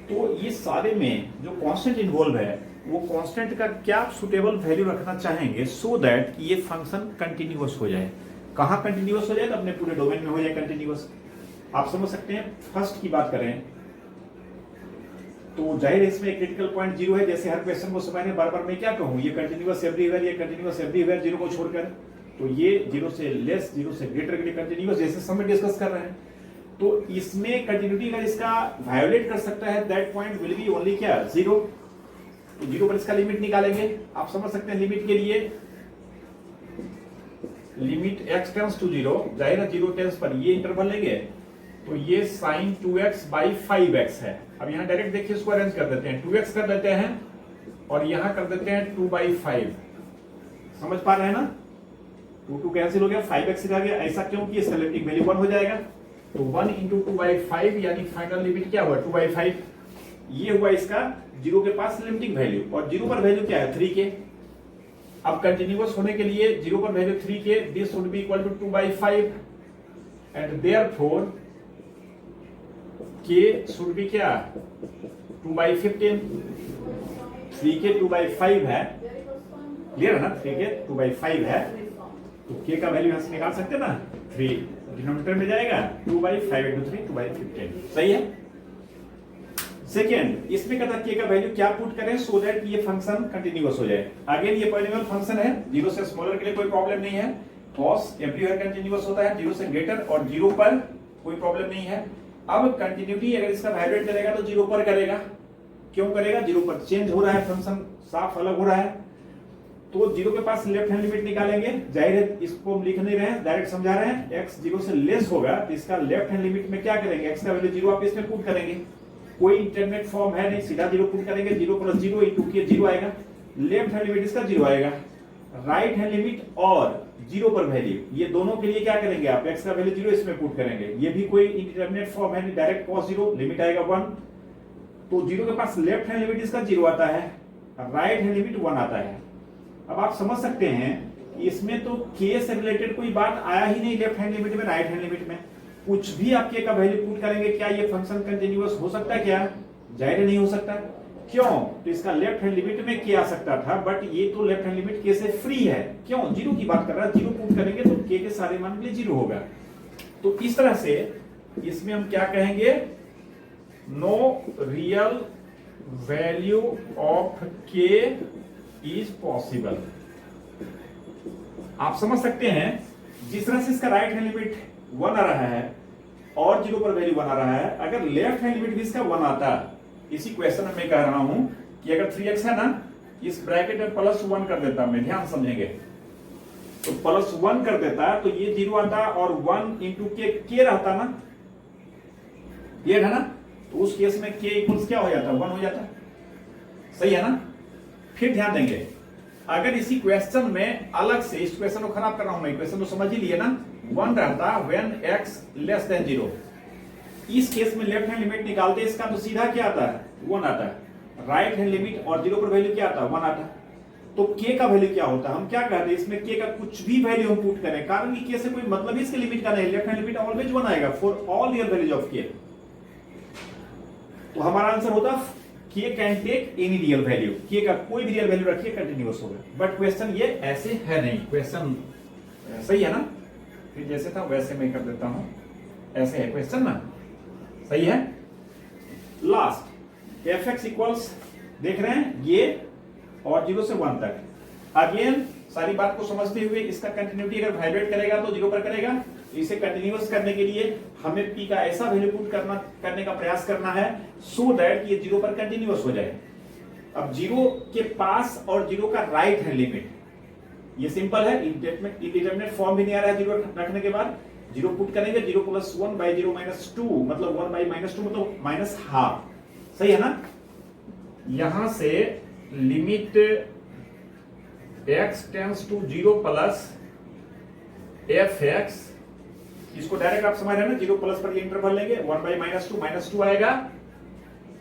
तो ये सारे में जो कांस्टेंट इन्वॉल्व है वो कांस्टेंट का क्या सुटेबल वैल्यू रखना चाहेंगे, सो दैट ये फंक्शन कंटिन्यूअस हो जाए। कहां कंटिन्यूअस हो जाए, तो अपने पूरे डोमेन में हो जाए कंटिन्यूअस। आप समझ सकते हैं, फर्स्ट की बात करें तो जाहिर है इसमें क्रिटिकल पॉइंट 0 है, जैसे हर क्वेश्चन को समझने बार बार मैं क्या कहूं, ये कंटिन्यूअस एवरीवेयर, ये कंटिन्यूअस एवरीवेयर 0 को छोड़कर, तो ये 0 से लेस 0 से ग्रेटर के लिए कंटिन्यूअस, जैसे सब में डिस्कस कर रहे हैं। तो इसमें कंटिन्यूटी अगर इसका वायोलेट कर सकता है, that point will be only क्या, 0, तो 0 पर इसका लिमिट निकालेंगे। आप समझ सकते हैं लिमिट के लिए लिमिट x टेंस टू 0, जाहिर है 0 टेंस पर ये इंटरवल लेंगे तो ये sin 2x बाई 5x है। अब यहाँ डायरेक्ट देखिए इसको अरेंज कर देते हैं, 2x कर देते हैं और यहाँ कर देते हैं 2/5। समझ पा रहे हैं ना, 2 कैंसिल हो गया, 5x रह गया। ऐसा क्योंकि इसका लिमिटिंग वैल्यू 1 हो जाएगा, तो 1 इंटू 2/5 यानी फाइनल लिमिट क्या हुआ 2/5। ये हुआ इसका 0 के पास लिमिटिंग वैल्यू, और 0 पर वैल्यू क्या है 3 के। अब कंटिन्यूअस होने के लिए 0 पर वैल्यू 3 के, this would be equal to 2/5 and therefore k should be क्या 2/15। 3 के 2/5 है, क्लियर है ना, 3 के 2/5 है, तो k का वैल्यू यहां से निकाल सकते हैं ना 3, डिनोमिनेटर में जाएगा 2/5 into 3 2/15। सही है। सेकेंड, इसमें कहता k का वैल्यू क्या पुट करें सो दैट ये फंक्शन कंटिन्यूअस हो जाए। अगेन ये पॉलिनोमियल फंक्शन है, 0 से स्मॉलर के लिए कोई प्रॉब्लम नहीं है, cos एवरीवेयर कंटिन्यूअस होता है, 0 से ग्रेटर और 0 पर कोई प्रॉब्लम नहीं है। अब कंटिन्यूटी अगर इसका वाइब्रेट करेगा तो 0 पर करेगा। क्यों करेगा, 0 पर चेंज हो रहा है, फंक्शन साफ अलग हो रहा है, तो 0 के पास लेफ्ट हैंड लिमिट निकालेंगे। जाहिर है इसको हम लिख नहीं रहे हैं, डायरेक्ट समझा रहे हैं। x 0 से लेस होगा तो इसका लेफ्ट हैंड लिमिट में क्या करेंगे, x का वैल्यू 0 आप इसमें पुट करेंगे, कोई इंटरनेट फॉर्म है नहीं, सीधा 0 पुट करेंगे, 0 + 0 इंटू के 0 आएगा, लेफ्ट हैंड लिमिट इसका 0 आएगा। राइट हैंड लिमिट और 0 पर वैल्यू, ये दोनों के लिए क्या करेंगे आप, x का वैल्यू 0 इसमें पुट करेंगे, ये भी कोई इंटरनेट फॉर्म है नहीं, डायरेक्ट cos 0 लिमिट आएगा 1, तो 0 के पास लेफ्ट हैंड लिमिट इसका 0 आता है, राइट हैंड लिमिट 1 आता है। अब आप समझ सकते हैं कि इसमें तो k से रिलेटेड कोई बात आया ही नहीं, लेफ्ट हैंड लिमिट में राइट हैंड लिमिट में कुछ भी आप k का वैल्यू पुट करेंगे, क्या ये फंक्शन कंटिन्यूअस हो सकता है, क्या जाहिर नहीं हो सकता। क्यों, तो इसका लेफ्ट हैंड लिमिट में k आ सकता था, बट ये तो लेफ्ट हैंड लिमिट k से फ्री है। क्यों, 0 की बात कर रहा है, 0 पुट करेंगे तो k के सारे मान के लिए 0 होगा। तो इस तरह से इसमें हम क्या कहेंगे, no real value of k is possible. आप समझ सकते हैं जिस तरह से इसका राइट हैंड लिमिट 1 आ रहा है और 0 पर वैल्यू 1 आ रहा है, अगर लेफ्ट हैंड लिमिट भी इसका 1 आता, इसी क्वेश्चन में मैं कह रहा हूं कि अगर 3x है ना, इस ब्रैकेट में +1 कर देता मैं, ध्यान समझेंगे, तो +1 कर देता तो ये 0 आता और 1 इंटू के रहता ना, ये है ना, तो उस केस में k इक्वल्स क्या हो जाता, 1 हो जाता। सही है ना। फिर ध्यान देंगे, अगर इसी क्वेश्चन में अलग से, इस क्वेश्चन को खराब कर रहा हूं मैं, क्वेश्चन तो समझ ही लिए ना, 1 रहता व्हेन x लेस देन 0, इस केस में लेफ्ट हैंड लिमिट निकालते इसका तो सीधा क्या आता है 1 आता है, राइट हैंड लिमिट और 0 पर वैल्यू क्या आता है 1 आता है, तो k का वैल्यू क्या होता है, हम क्या कहते हैं इसमें k का कुछ भी वैल्यू हम पुट करें, कारण कि k से कोई मतलब ही इसके लिमिट का नहीं, लेफ्ट हैंड लिमिट ऑलवेज 1 आएगा for all real values of k। तो हमारा आंसर होता k can take any real value, k का कोई भी रियल वैल्यू रखिए कंटिन्यूअस होगा। बट क्वेश्चन ये ऐसे है नहीं, क्वेश्चन सही है ना, फिर जैसे था वैसे मैं कर देता हूं, ऐसे है क्वेश्चन ना, सही है। लास्ट fx इक्वल्स देख रहे हैं ये और 0 से 1 तक, अगेन सारी बात को समझते हुए इसका कंटिन्यूटी अगर वाइब्रेट करेगा तो 0 पर करेगा, इसे कंटिन्यूअस करने के लिए हमें p का ऐसा वैल्यू पुट करने का प्रयास करना है सो दैट ये 0 पर कंटिन्यूअस हो जाए। अब 0 के पास और 0 का राइट हैंड लिमिट, ये सिंपल है, इंडिटरमिनेट फॉर्म भी नहीं आ रहा है 0 रखने के बाद, 0 पुट करेंगे, 0 + 1/0 - 2 मतलब 1/-2 मतलब -½ सही है ना। यहां से limit x tends to 0 plus fx, इसको डायरेक्ट आप समझ रहे हैं ना, 0 प्लस पर ये इंटरवल लेंगे, 1/-2 -2 आएगा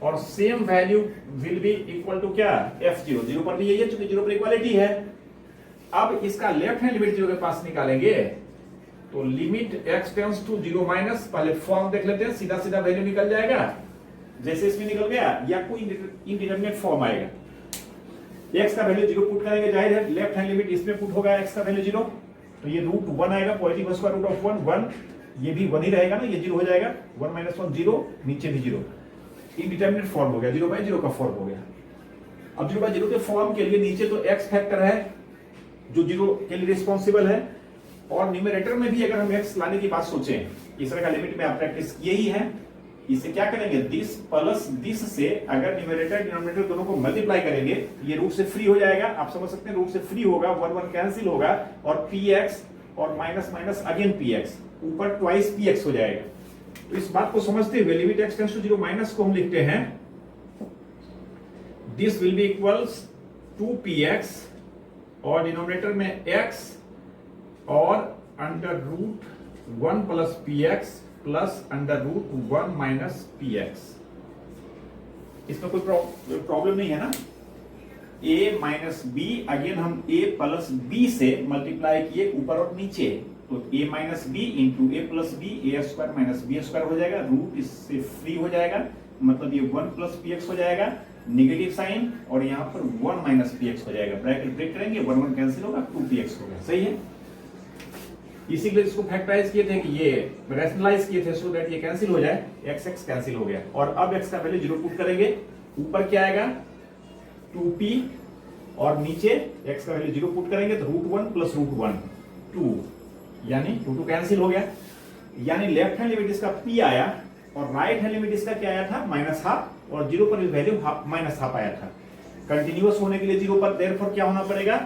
और same value will be equal to क्या f0, 0 पर भी यही है क्योंकि 0 पर इक्वालिटी है। अब इसका लेफ्ट हैंड लिमिट 0 के पास निकालेंगे तो limit x tends to 0 minus, पहले फॉर्म देख लेते हैं, सीधा सीधा वैल्यू निकल जाएगा, जैसे इसमें निकल गया, या कोई इंडिटरमिनेट फॉर्म आएगा, x का वैल्यू 0 पुट करेंगे, जाहिर है लेफ्ट हैंड लिमिट इसमें पुट होगा, x का वैल्यू 0, तो ये √1 आएगा, पॉजिटिव स्क्वायर रूट ऑफ 1, ये भी 1 ही रहेगा ना, ये 0 हो जाएगा, 1 - 1 0, नीचे भी 0, इंडिटरमिनेट फॉर्म हो गया, 0/0 का फॉर्म हो गया। अब 0/0 के फॉर्म के लिए नीचे तो x फैक्टर है जो 0 के लिए रिस्पॉन्सिबल है, और न्यूमरेटर में भी अगर हम x लाने की बात सोचें, इस तरह का लिमिट में आप प्रैक्टिस किए ही है, इसे क्या करेंगे, दिस प्लस दिस से अगर न्यूमरेटर डिनोमिनेटर दोनों को मल्टीप्लाई करेंगे, ये रूट से फ्री हो जाएगा, आप समझ सकते हैं रूट से फ्री होगा, 1 1 कैंसिल होगा और px और minus minus again p x, ऊपर ट्वाइस पी एक्स हो जाएगा। तो इस बात को समझते हुए limit x tends to 0 minus को हम लिखते हैं this will B equals 2px और डिनोमिनेटर में x और under root 1 plus px plus under root 1 minus px। इसमें कोई प्रॉब्लम नहीं है ना। a माइनस बी, अगेन हम a प्लस बी से मल्टीप्लाई किए ऊपर और नीचे, तो a minus b into a plus b, a square minus b square हो जाएगा, रूट इससे फ्री हो जाएगा, मतलब ये 1 प्लस पी एक्स हो जाएगा, नेगेटिव साइन और यहाँ पर 1 माइनस पी एक्स हो जाएगा, ब्रैकेट ब्रेक करेंगे, 1 1 कैंसिल होगा, 2px होगा। सही है। इसीलिए इसको फैक्टराइज किए थे कि ये रैशनलाइज किए थे सो दैट ये कैंसिल हो जाए, x x कैंसिल हो गया। और अब x का वैल्यू 0 पुट करेंगे, ऊपर क्या आएगा 2p और नीचे x का वैल्यू 0 पुट करेंगे तो √1 प्लस √1 2, यानी 2 कैंसिल हो गया। यानी लेफ्ट हैंड लिमिट इसका p आया और राइट हैंड लिमिट इसका क्या आया था -½ और 0 पर वैल्यू -½ आया था। कंटिन्यूअस होने के लिए 0 पर देयरफॉर क्या होना पड़ेगा,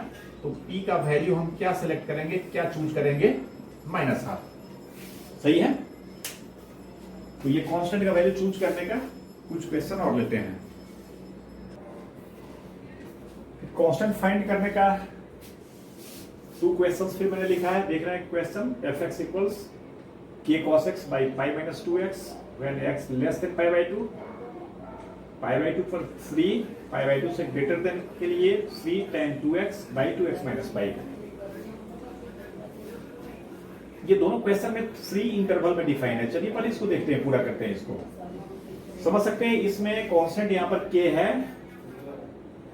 तो p का वैल्यू हम क्या सिलेक्ट करेंगे, क्या चूज करेंगे, -½ सही है। तो ये कांस्टेंट का वैल्यू चूज करने का कुछ क्वेश्चन और लेते हैं। कांस्टेंट फाइंड करने का 2 क्वेश्चंस फिर मैंने लिखा है, देख रहे हैं question fx equals k cos x by pi minus 2x when x less than pi by 2, pi by 2 पर 3, pi by 2 से ग्रेटर देन के लिए 3 tan 2x by 2x minus pi। ये दोनों क्वेश्चन में 3 इंटरवल में डिफाइन है। चलिए पहले इसको देखते हैं, पूरा करते हैं इसको। समझ सकते हैं इसमें कांस्टेंट यहाँ पर k है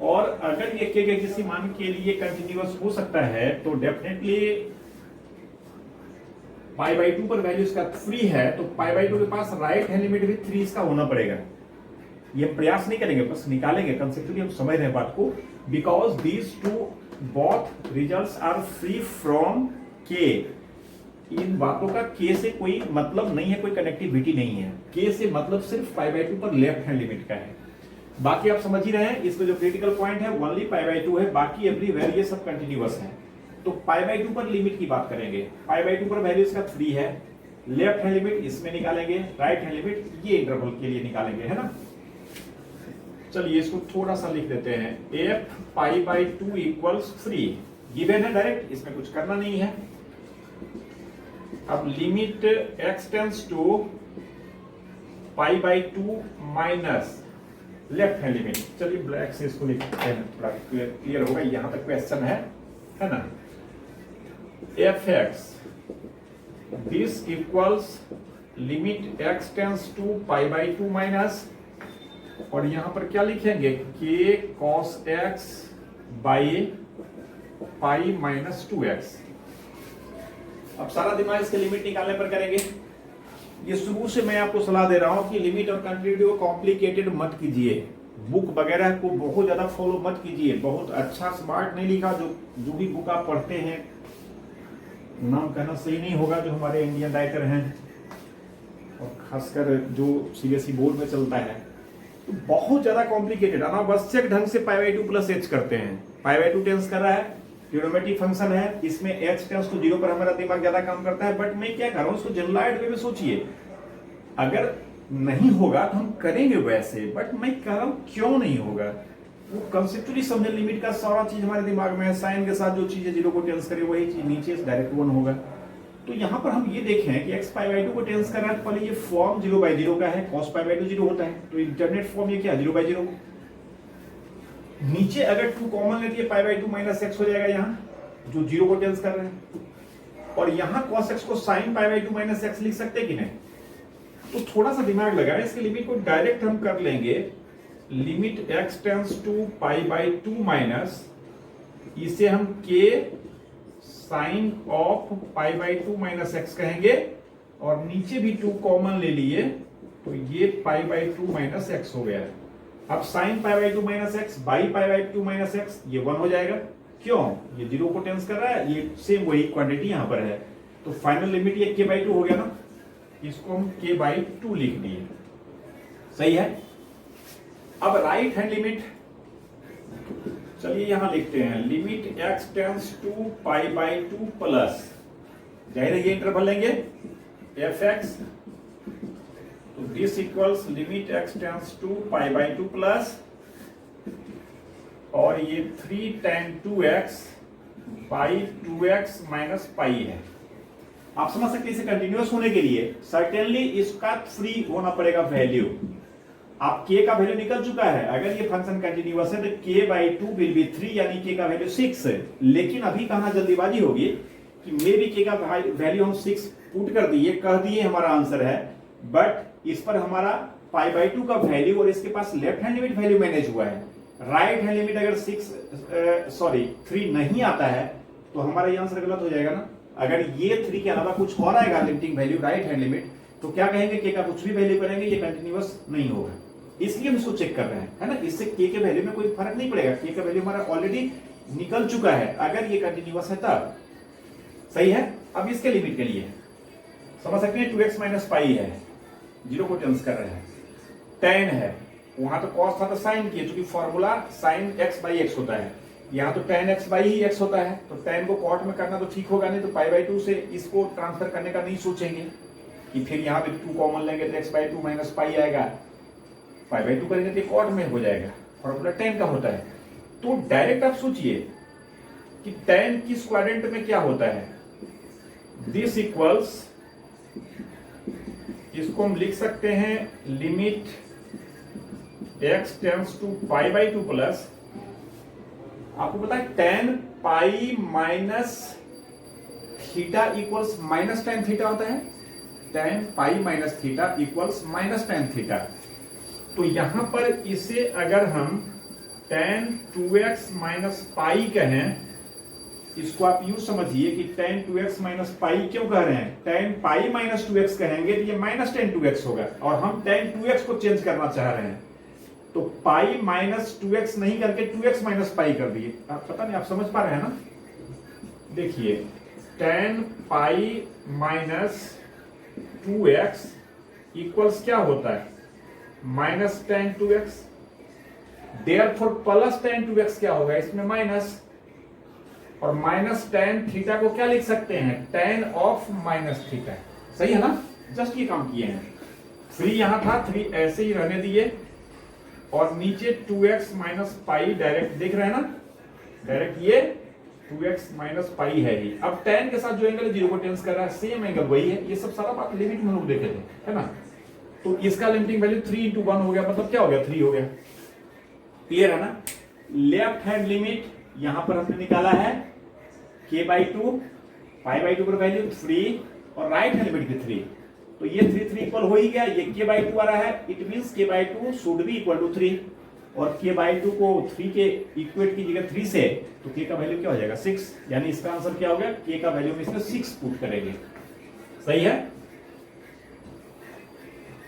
और अगर ये k के किसी मान के लिए कंटिन्यूअस हो सकता है तो डेफिनेटली पाई बाई 2 पर वैल्यू इसका 3 है, तो पाई बाई 2 के पास राइट हैंड लिमिट भी 3 इसका होना पड़ेगा। ये प्रयास नहीं करेंगे, बस निकालेंगे, कंसेप्चुअली हम समझ रहे हैं बात को। Because these two both results are free from k. इन बातों का के से कोई मतलब नहीं है, कोई कनेक्टिविटी नहीं है। के से मतलब सिर्फ पाई बाई 2 पर लेफ्ट हैंड लिमिट का है। बाकी आप समझ ही रहे हैं, इसमें जो क्रिटिकल पॉइंट है ओनली पाई बाई 2 है, बाकी एवरीवेयर ये सब कंटिन्यूअस है। तो पाई बाई 2 पर लिमिट की बात करेंगे। पाई बाई 2 पर वैल्यू इसका 3 है, लेफ्ट हैंड लिमिट इसमें निकालेंगे, राइट हैंड लिमिट ये इंटरवल के लिए निकालेंगे, है ना। चलिए इसको थोड़ा सा लिख देते हैं, f pi by 2 equals 3 given है डायरेक्ट, इसमें कुछ करना नहीं है। अब limit x tends to pi by 2 minus left hand limit. चलिए ब्लैक से इसको लिखते हैं, थोड़ा क्लियर होगा, यहां तक क्वेश्चन है ना। fx this equals limit x tends to pi by 2 minus, और यहां पर क्या लिखेंगे, k cos x by pi minus 2x। अब सारा दिमाग इसके लिमिट निकालने पर करेंगे। ये शुरू से मैं आपको सलाह दे रहा हूं कि लिमिट और कंटिन्यूटी को कॉम्प्लिकेटेड मत कीजिए, बुक वगैरह को बहुत ज्यादा फॉलो मत कीजिए। बहुत अच्छा स्मार्ट नहीं लिखा, जो भी बुक आप पढ़ते हैं, नाम कहना सही नहीं होगा, जो हमारे इंडियन राइटर हैं और खासकर जो सीबीएसई बोर्ड में चलता है, तो बहुत ज्यादा कॉम्प्लिकेटेड, अनावश्यक ढंग से पाई बाई 2 प्लस एच करते हैं। पाई बाई 2 टेंस कर रहा है, ट्रिग्नोमेट्रिक फंक्शन है, इसमें h टेंस टू 0 पर हमारा दिमाग ज्यादा काम करता है। बट मैं क्या कर रहा हूं, उसको जनरलाइज्ड वे में सोचिए। अगर नहीं होगा तो हम करेंगे वैसे, बट मैं कह रहा हूं क्यों नहीं होगा, वो कंसेप्चुअली समझे। लिमिट का सारा चीज हमारे दिमाग में है, साइन के साथ जो चीज है 0 को टेंस करे वही चीज नीचे डायरेक्ट 1 होगा। तो यहां पर हम ये देखें कि x पाई बाई 2 को टेंस कर रहा है, पहले ये फॉर्म 0/0 का है, cos पाई बाई 2 0 होता है, तो इंटरनेट फॉर्म ये क्या 0/0। नीचे अगर 2 कॉमन लेती है पाई बाई 2 माइनस x हो जाएगा, यहाँ जो 0 को टेंस कर रहे हैं, और यहाँ cos x को sin pi by 2 minus x लिख सकते हैं कि नहीं। तो थोड़ा सा दिमाग लगाएं, इसकी लिमिट को डायरेक्ट हम कर लेंगे, limit x tends to pi by 2 minus, इसे हम k sine of pi by 2 minus x कहेंगे, और नीचे भी 2 कॉमन ले लिए तो ये पाई बाई 2 माइनस x हो गया। अब sine pi by 2 minus x by pi by 2 minus x, ये 1 हो जाएगा। क्यों, ये 0 को टेंस कर रहा है, ये सेम वही क्वांटिटी यहां पर है, तो फाइनल लिमिट ये k बाई 2 हो गया ना, इसको हम k बाई 2 लिख दिए। सही है। अब राइट हैंड लिमिट, चलिए यहां लिखते हैं, limit x tends to pi by 2 plus जाहिर है ये इंटरवल लेंगे एफ एक्स, तो this equals limit x tends to pi by 2 plus, और ये 3 tan 2x by 2x minus pi है। आप समझ सकते हैं इसे कंटिन्यूअस होने के लिए सर्टेनली इसका फ्री होना पड़ेगा वैल्यू। आप k का वैल्यू निकल चुका है, अगर ये फंक्शन कंटिन्यूअस है तो k बाई 2 विल बी 3, यानी k का वैल्यू 6 है। लेकिन अभी कहना जल्दीबाजी होगी कि मे बी k का वैल्यू हम 6 पुट कर दिए, कह दिए हमारा आंसर है, बट इस पर हमारा पाई बाई 2 का वैल्यू और इसके पास left hand limit value manage हुआ है। राइट हैंड लिमिट अगर 3 नहीं आता है तो हमारा ये आंसर गलत हो जाएगा ना। अगर ये 3 के अलावा कुछ और आएगा limiting value right hand limit, तो क्या कहेंगे k का कुछ भी वैल्यू करेंगे ये कंटिन्यूअस नहीं होगा। इसलिए हम इसको चेक कर रहे हैं, है ना। इससे k के वैल्यू में कोई फर्क नहीं पड़ेगा, k का वैल्यू हमारा ऑलरेडी निकल चुका है अगर ये कंटिन्यूअस है तब। सही है। अब इसके लिमिट के लिए समझ सकते हैं 2x माइनस पाई है, जीरो को टेंस कर रहे हैं, tan है, वहां तो cos था तो sin की, क्योंकि formula sin x by x होता है, यहाँ तो tan x by he x होता है, तो tan को cot में करना तो ठीक होगा नहीं, तो पाई बाई 2 से इसको ट्रांसफर करने का नहीं सोचेंगे कि फिर यहाँ पे 2 कॉमन लेंगे तो x बाई 2 माइनस पाई आएगा, पाई बाई 2 करेंगे तो cot में हो जाएगा, फॉर्मूला tan का होता है। तो डायरेक्ट आप सोचिए कि tan की क्वाड्रेंट में क्या होता है, दिस इक्वल्स, इसको हम लिख सकते हैं limit x tends to pi by 2 plus, आपको पता है tan pi minus theta equals minus tan theta होता है, tan pi minus theta equals minus tan theta. तो यहां पर इसे अगर हम tan 2x माइनस पाई कहें, इसको आप यूं समझिए कि tan 2x माइनस पाई क्यों कह रहे हैं, tan पाई माइनस 2x कहेंगे तो ये माइनस tan 2x होगा, और हम tan 2x को चेंज करना चाह रहे हैं, तो पाई माइनस 2x नहीं करके 2x माइनस पाई कर दिए। आप पता नहीं आप समझ पा रहे हैं ना। देखिए tan pi minus 2x equals क्या होता है, minus tan 2x, therefore plus tan 2x क्या होगा, इसमें माइनस, और माइनस tan थीटा को क्या लिख सकते हैं, tan ऑफ माइनस थीटा। सही है ना, जस्ट ये काम किए हैं। 3 यहां था, 3 ऐसे ही रहने दिए, और नीचे 2x माइनस पाई डायरेक्ट देख रहे हैं ना, डायरेक्ट ये 2x माइनस पाई है ही। अब tan के साथ जो एंगल जीरो को टेंस कर रहा है सेम एंगल वही है, ये सब सारा बात लिमिट में हम लोग देखे थे, है ना। तो इसका लिमिटिंग वैल्यू 3 into 1 हो गया, मतलब क्या हो गया, 3 हो गया। क्लियर है ना। लेफ्ट हैंड लिमिट यहां पर हमने निकाला है k बाई 2, पाई बाई 2 पर वैल्यू 3, और राइट हैंड लिमिट भी 3, तो ये 3 इक्वल हो ही गया, ये k बाई 2 आ रहा है, it means k by 2 should be equal to 3, और k बाई 2 को 3 के इक्वेट कीजिएगा 3 से, तो k का वैल्यू क्या हो जाएगा, 6, यानी इसका आंसर क्या हो गया, k का वैल्यू में इसमें 6 पुट करेंगे। सही है।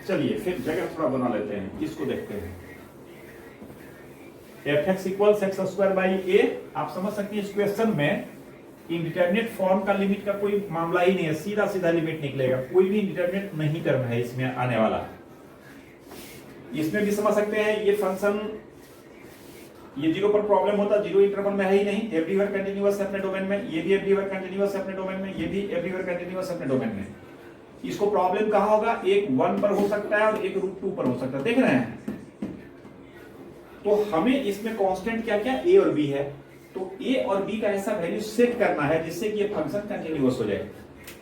चलिए फिर जगह थोड़ा बना लेते हैं, इसको देखते हैं। fx equals X square by A, आप समझ सकते हैं इस क्वेश्चन में इंडिटरमिनेट फॉर्म का लिमिट का कोई मामला ही नहीं है, सीधा सीधा लिमिट निकलेगा, कोई भी इंडिटरमिनेट नहीं टर्म है इसमें आने वाला। इसमें भी समझ सकते हैं ये फंक्शन, ये जीरो पर प्रॉब्लम होता, जीरो इंटरवल में है ही नहीं, एवरीवेयर कंटिन्यूअस है अपने डोमेन में, ये भी एवरीवेयर कंटिन्यूअस है अपने डोमेन में, ये भी एवरीवेयर कंटिन्यूअस है अपने डोमेन में। इसको प्रॉब्लम कहां होगा, एक 1 पर हो सकता है और एक √2 पर हो सकता है, देख रहे हैं। तो हमें इसमें कांस्टेंट क्या क्या a और b है, तो a और b का ऐसा वैल्यू सेट करना है जिससे कि ये फंक्शन कंटिन्यूअस हो जाए।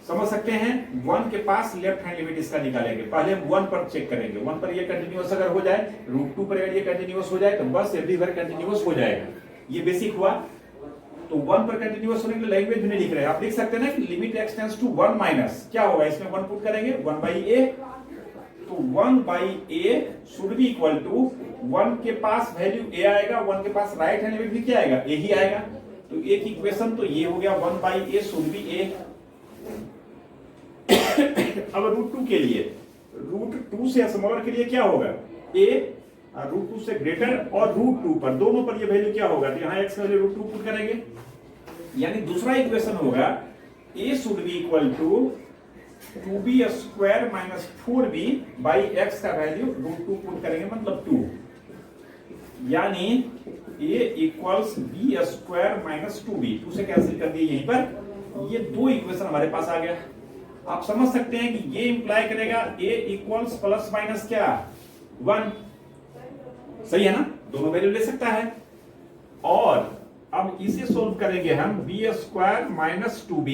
समझ सकते हैं, 1 के पास लेफ्ट हैंड लिमिट इसका निकालेंगे, पहले हम 1 पर चेक करेंगे, 1 पर ये कंटिन्यूअस अगर हो जाए, √2 पर अगर ये कंटिन्यूअस हो जाए तो बस एवरीवेयर कंटिन्यूअस हो जाएगा। ये बेसिक हुआ। तो 1 पर कंटिन्यूअस होने के लिए लैंग्वेज में लिख रहे हैं, आप लिख सकते हैं ना कि limit x tends to 1 minus क्या होगा, इसमें 1 पुट करेंगे 1 बाई a, तो 1 by a should be equal to 1 के पास वैल्यू a आएगा, 1 के पास राइट हैंड लिमिट भी क्या आएगा, a ही आएगा, तो एक इक्वेशन तो ये हो गया 1 by a should B a। अब √2 के लिए, √2 से स्मॉलर के लिए क्या होगा, a, √2 से ग्रेटर और √2 पर, दोनों पर ये वैल्यू क्या होगा, तो यहाँ x का वैल्यू √2 पुट करेंगे, यानी दूसरा इक्वेशन होगा a should be equal to 2b square minus 4b by x का वैल्यू √2 पुट करेंगे, मतलब 2, यानी a इक्वल्स b स्क्वायर माइनस 2b, 2 से कैंसिल कर दिए यहीं पर, ये दो इक्वेशन हमारे पास आ गया। आप समझ सकते हैं कि ये इंप्लाई करेगा a इक्वल्स प्लस माइनस क्या 1, सही है ना, दोनों वैल्यू ले सकता है। और अब इसे सोल्व करेंगे हम, b square minus 2b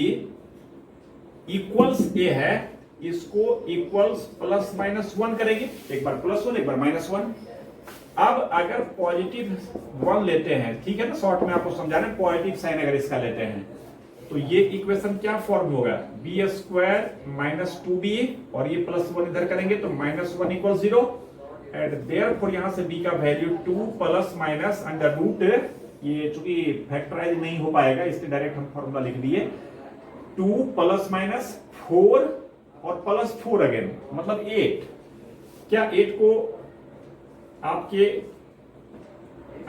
equals a है, इसको इक्वल्स प्लस माइनस 1 करेंगे, एक बार प्लस 1 एक बार माइनस 1। अब अगर पॉजिटिव 1 लेते हैं, ठीक है ना, शॉर्ट में आपको समझा रहे हैं, पॉजिटिव साइन अगर इसका लेते हैं तो ये इक्वेशन क्या फॉर्म होगा, बी स्क्वायर माइनस 2b और ये प्लस 1 इधर करेंगे तो माइनस 1 इक्वल 0 एंड देयरफॉर यहां से b का value 2 plus minus under root, ये चूंकि फैक्टराइज नहीं हो पाएगा इसलिए डायरेक्ट हम फॉर्मूला लिख दिए, 2 प्लस माइनस 4 और प्लस 4 अगेन मतलब 8। क्या 8 को आपके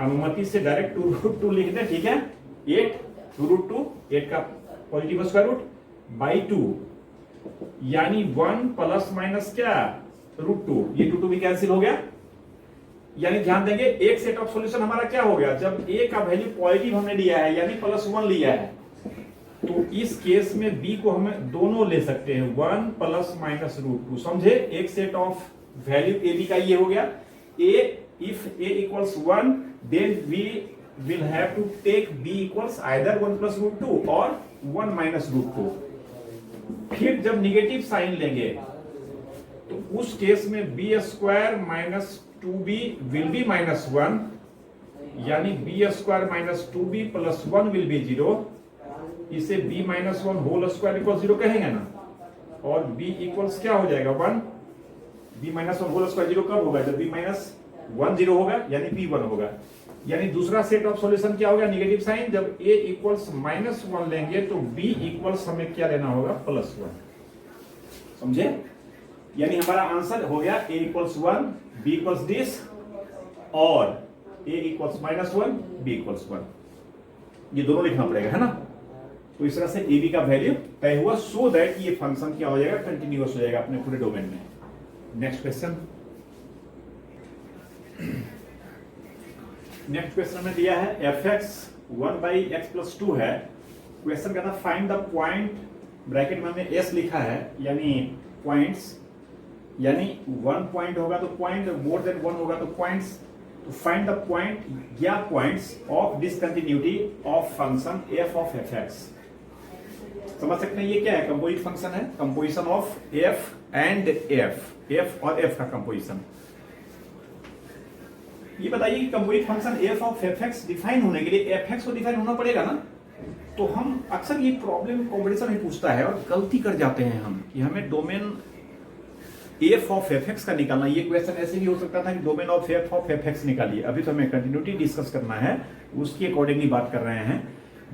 अनुमति से डायरेक्ट 2 लिख दें, ठीक है, 8 2√2, 8 का पॉजिटिव स्क्वायर रूट बाई 2 यानी 1 प्लस माइनस क्या √2, ये 2 भी कैंसिल हो गया। यानी ध्यान देंगे एक सेट ऑफ सॉल्यूशन हमारा क्या हो गया, जब a का वैल्यू पॉजिटिव हमने लिया है यानी प्लस 1 लिया है तो इस केस में b को हमें दोनों ले सकते हैं 1 प्लस माइनस √2, समझे। एक set of value a b का ये हो गया। a if a equals 1 then we will have to take b equals either 1 plus √2 or 1 minus √2। फिर जब निगेटिव साइन लेंगे तो उस केस में b square minus 2b will be minus 1 यानी b square minus 2b plus 1 will be 0। इसे b minus 1 whole square equal 0 कहेंगे ना, और b इक्वल्स क्या हो जाएगा 1, b माइनस 1 होल स्क्वायर 0 कब होगा, जब b माइनस 1 0 होगा यानी b 1 होगा। यानी दूसरा सेट ऑफ सॉल्यूशन क्या होगा, निगेटिव साइन, जब a इक्वल्स माइनस 1 लेंगे तो b इक्वल्स हमें क्या लेना होगा प्लस 1, समझे। यानी हमारा आंसर हो गया a equals 1 b equals this और a equals minus 1 b equals 1, ये दोनों लिखना पड़ेगा, है ना। तो इस तरह से a b का वैल्यू तय हुआ, सो दैट ये फंक्शन क्या हो जाएगा, कंटिन्यूअस हो जाएगा अपने पूरे डोमेन में। नेक्स्ट क्वेश्चन, नेक्स्ट क्वेश्चन में दिया है fx 1/x+2 है। क्वेश्चन कहता है फाइंड द पॉइंट, ब्रैकेट में हमने s लिखा है यानी पॉइंट्स, यानी 1 पॉइंट होगा तो पॉइंट, मोर देन 1 होगा तो पॉइंट्स। तो फाइंड द पॉइंट या points of discontinuity of function f of fx। समझ सकते हैं ये क्या है, कंपोजिट फंक्शन है, composition of f and f और f का कंपोजिशन। ये बताइए कि composite function f of fx define होने के लिए fx को डिफाइन होना पड़ेगा ना। तो हम अक्सर ये प्रॉब्लम कॉम्बिनेशन ही पूछता है और गलती कर जाते हैं हम कि हमें डोमेन f ऑफ fx का निकालना। ये क्वेश्चन ऐसे भी हो सकता था कि domain of f of fx निकालिए, अभी तो हमें कंटिन्यूटी डिस्कस करना है, उसकी अकॉर्डिंगली बात कर रहे हैं।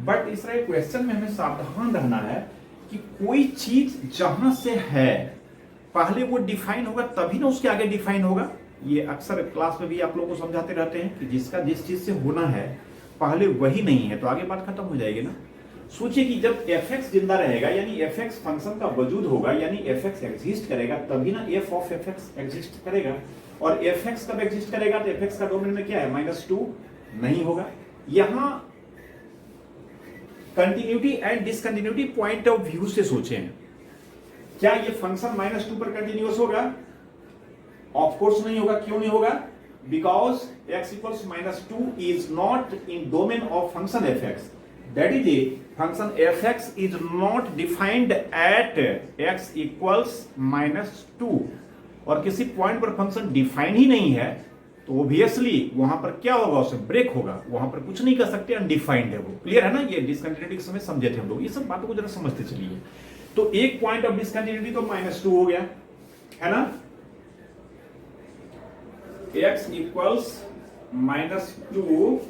बट इस तरह क्वेश्चन में हमें सावधान रहना है कि कोई चीज जहां से है पहले वो डिफाइन होगा तभी ना उसके आगे डिफाइन होगा। ये अक्सर क्लास में भी आप लोगों को समझाते रहते हैं कि जिसका जिस चीज से होना है पहले वही नहीं है तो आगे बात खत्म हो जाएगी ना। सोचिए कि जब fx जिंदा रहेगा यानी fx फंक्शन का वजूद होगा यानी fx एग्जिस्ट करेगा तभी ना f ऑफ fx एग्जिस्ट करेगा, और fx कब एग्जिस्ट करेगा तो fx का डोमेन में क्या है -2 नहीं होगा। यहां continuity and discontinuity point of view से सोचें, क्या ये फंक्शन -2 पर कंटिन्यूअस होगा? ऑफ कोर्स नहीं होगा। क्यों नहीं होगा? Because x equals -2 is not in domain of function fx, that is a function fx is not defined at x equals -2, और किसी पॉइंट पर फंक्शन डिफाइन ही नहीं है तो ऑब्वियसली वहां पर क्या होगा, उसे ब्रेक होगा, वहां पर कुछ नहीं कर सकते, अनडिफाइंड है वो। क्लियर है ना, ये डिसकंटिन्यूटी के समय समझे थे हम लोग, ये सब बातों को जरा समझते चलिए। तो एक पॉइंट ऑफ डिसकंटिन्यूटी तो -2 हो गया, है ना। x equals -2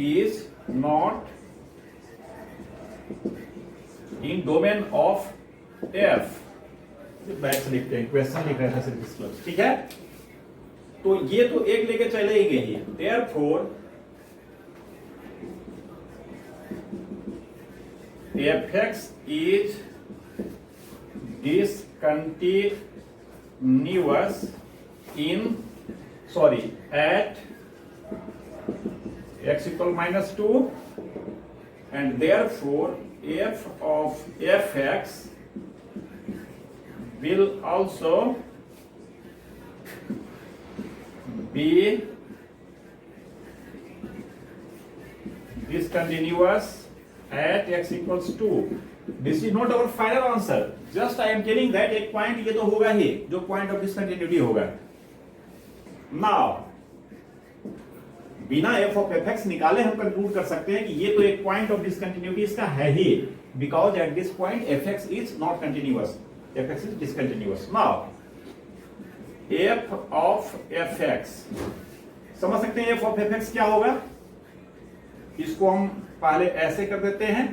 is not in domain of f। Back से लिखते हैं, क्वेश्चन लिख रहे थे सिर्फ इसको, ठीक है। तो ये तो एक लेके चले ही गई, therefore fx is discontinuous in at x equal -2 and therefore f of fx will also be discontinuous at x equals 2. This is not our final answer. Just I am telling that एक point ये तो होगा ही जो point of discontinuity होगा. Now बिना f of fx निकाले हम conclude कर सकते हैं कि ये तो एक पॉइंट ऑफ डिसकंटिन्यूटी इसका है ही, because at this point fx is not continuous, fx is discontinuous. Now f of fx, समझ सकते हैं f of fx क्या होगा? इसको हम पहले ऐसे कर देते हैं.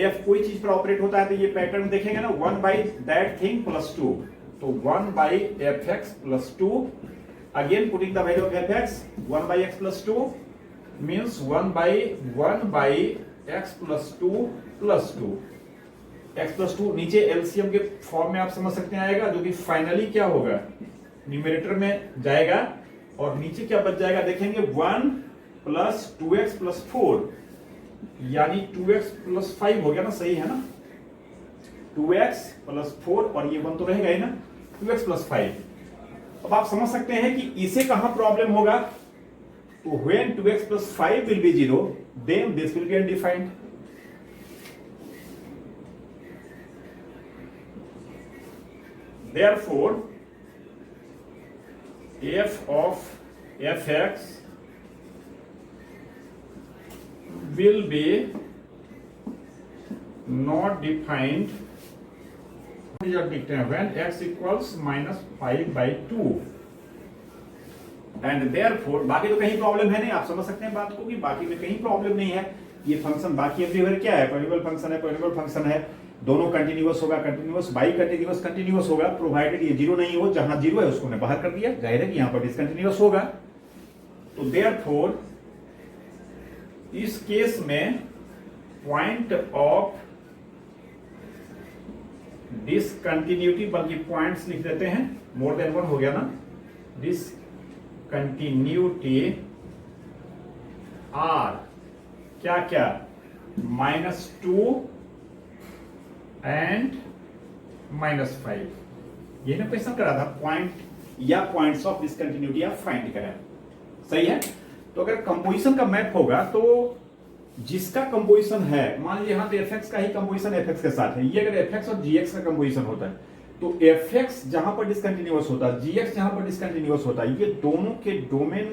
f कोई चीज पर ऑपरेट होता है तो ये पैटर्न देखेंगे ना, 1 by that thing plus 2, तो 1 by fx plus 2. Again putting the value of fx, 1 by x plus 2 means 1 by x plus 2 plus 2. x plus 2 नीचे एलसीएम के फॉर्म में आप समझ सकते हैं आएगा, जो कि फाइनली क्या होगा, न्यूमरेटर में जाएगा और नीचे क्या बच जाएगा देखेंगे, 1 प्लस 2x प्लस 4, यानी 2x प्लस 5 हो गया ना, सही है ना, 2x प्लस 4 और ये 1 तो रहेगा ही ना, 2x प्लस 5. अब आप समझ सकते हैं कि इसे कहां प्रॉब्लम होगा, तो when 2x plus 5 will be 0, then this will be undefined. Therefore, f of fx will be not defined when x equals -5/2. And therefore, बाकी तो कहीं प्रॉब्लम है नहीं, आप समझ सकते हैं बात को कि बाकी में कहीं प्रॉब्लम नहीं है. ये फंक्शन बाकी एवरीवेयर क्या है, पॉलिनोमियल फंक्शन है, पॉलिनोमियल फंक्शन है, दोनों कंटिन्यूअस होगा, कंटिन्यूअस बाई कंटिन्यूअस कंटिन्यूअस होगा, प्रोवाइडेड ये जीरो नहीं हो, जहां जीरो है उसको हमने बाहर कर दिया, जाहिर है कि यहां पर डिसकंटिन्यूअस होगा. तो देयरफॉर इस केस में पॉइंट ऑफ डिसकंटिन्यूटी, बल्कि पॉइंट्स लिख देते हैं, मोर देन 1 हो गया ना, डिसकंटिन्यूटी आर क्या क्या, -2 एंड -5. ये ना क्वेश्चन करा था, पॉइंट या पॉइंट्स ऑफ डिसकंटिन्यूटी आप फाइंड करें, सही है. तो अगर कंपोजिशन का मैप होगा तो जिसका कंपोजिशन है, मान लीजिए यहां तो fx का ही कंपोजिशन fx के साथ है, ये अगर fx और gx का कंपोजिशन होता है तो fx जहां पर डिसकंटिन्यूअस होता है, gx जहां पर डिसकंटिन्यूअस होता है, ये दोनों के डोमेन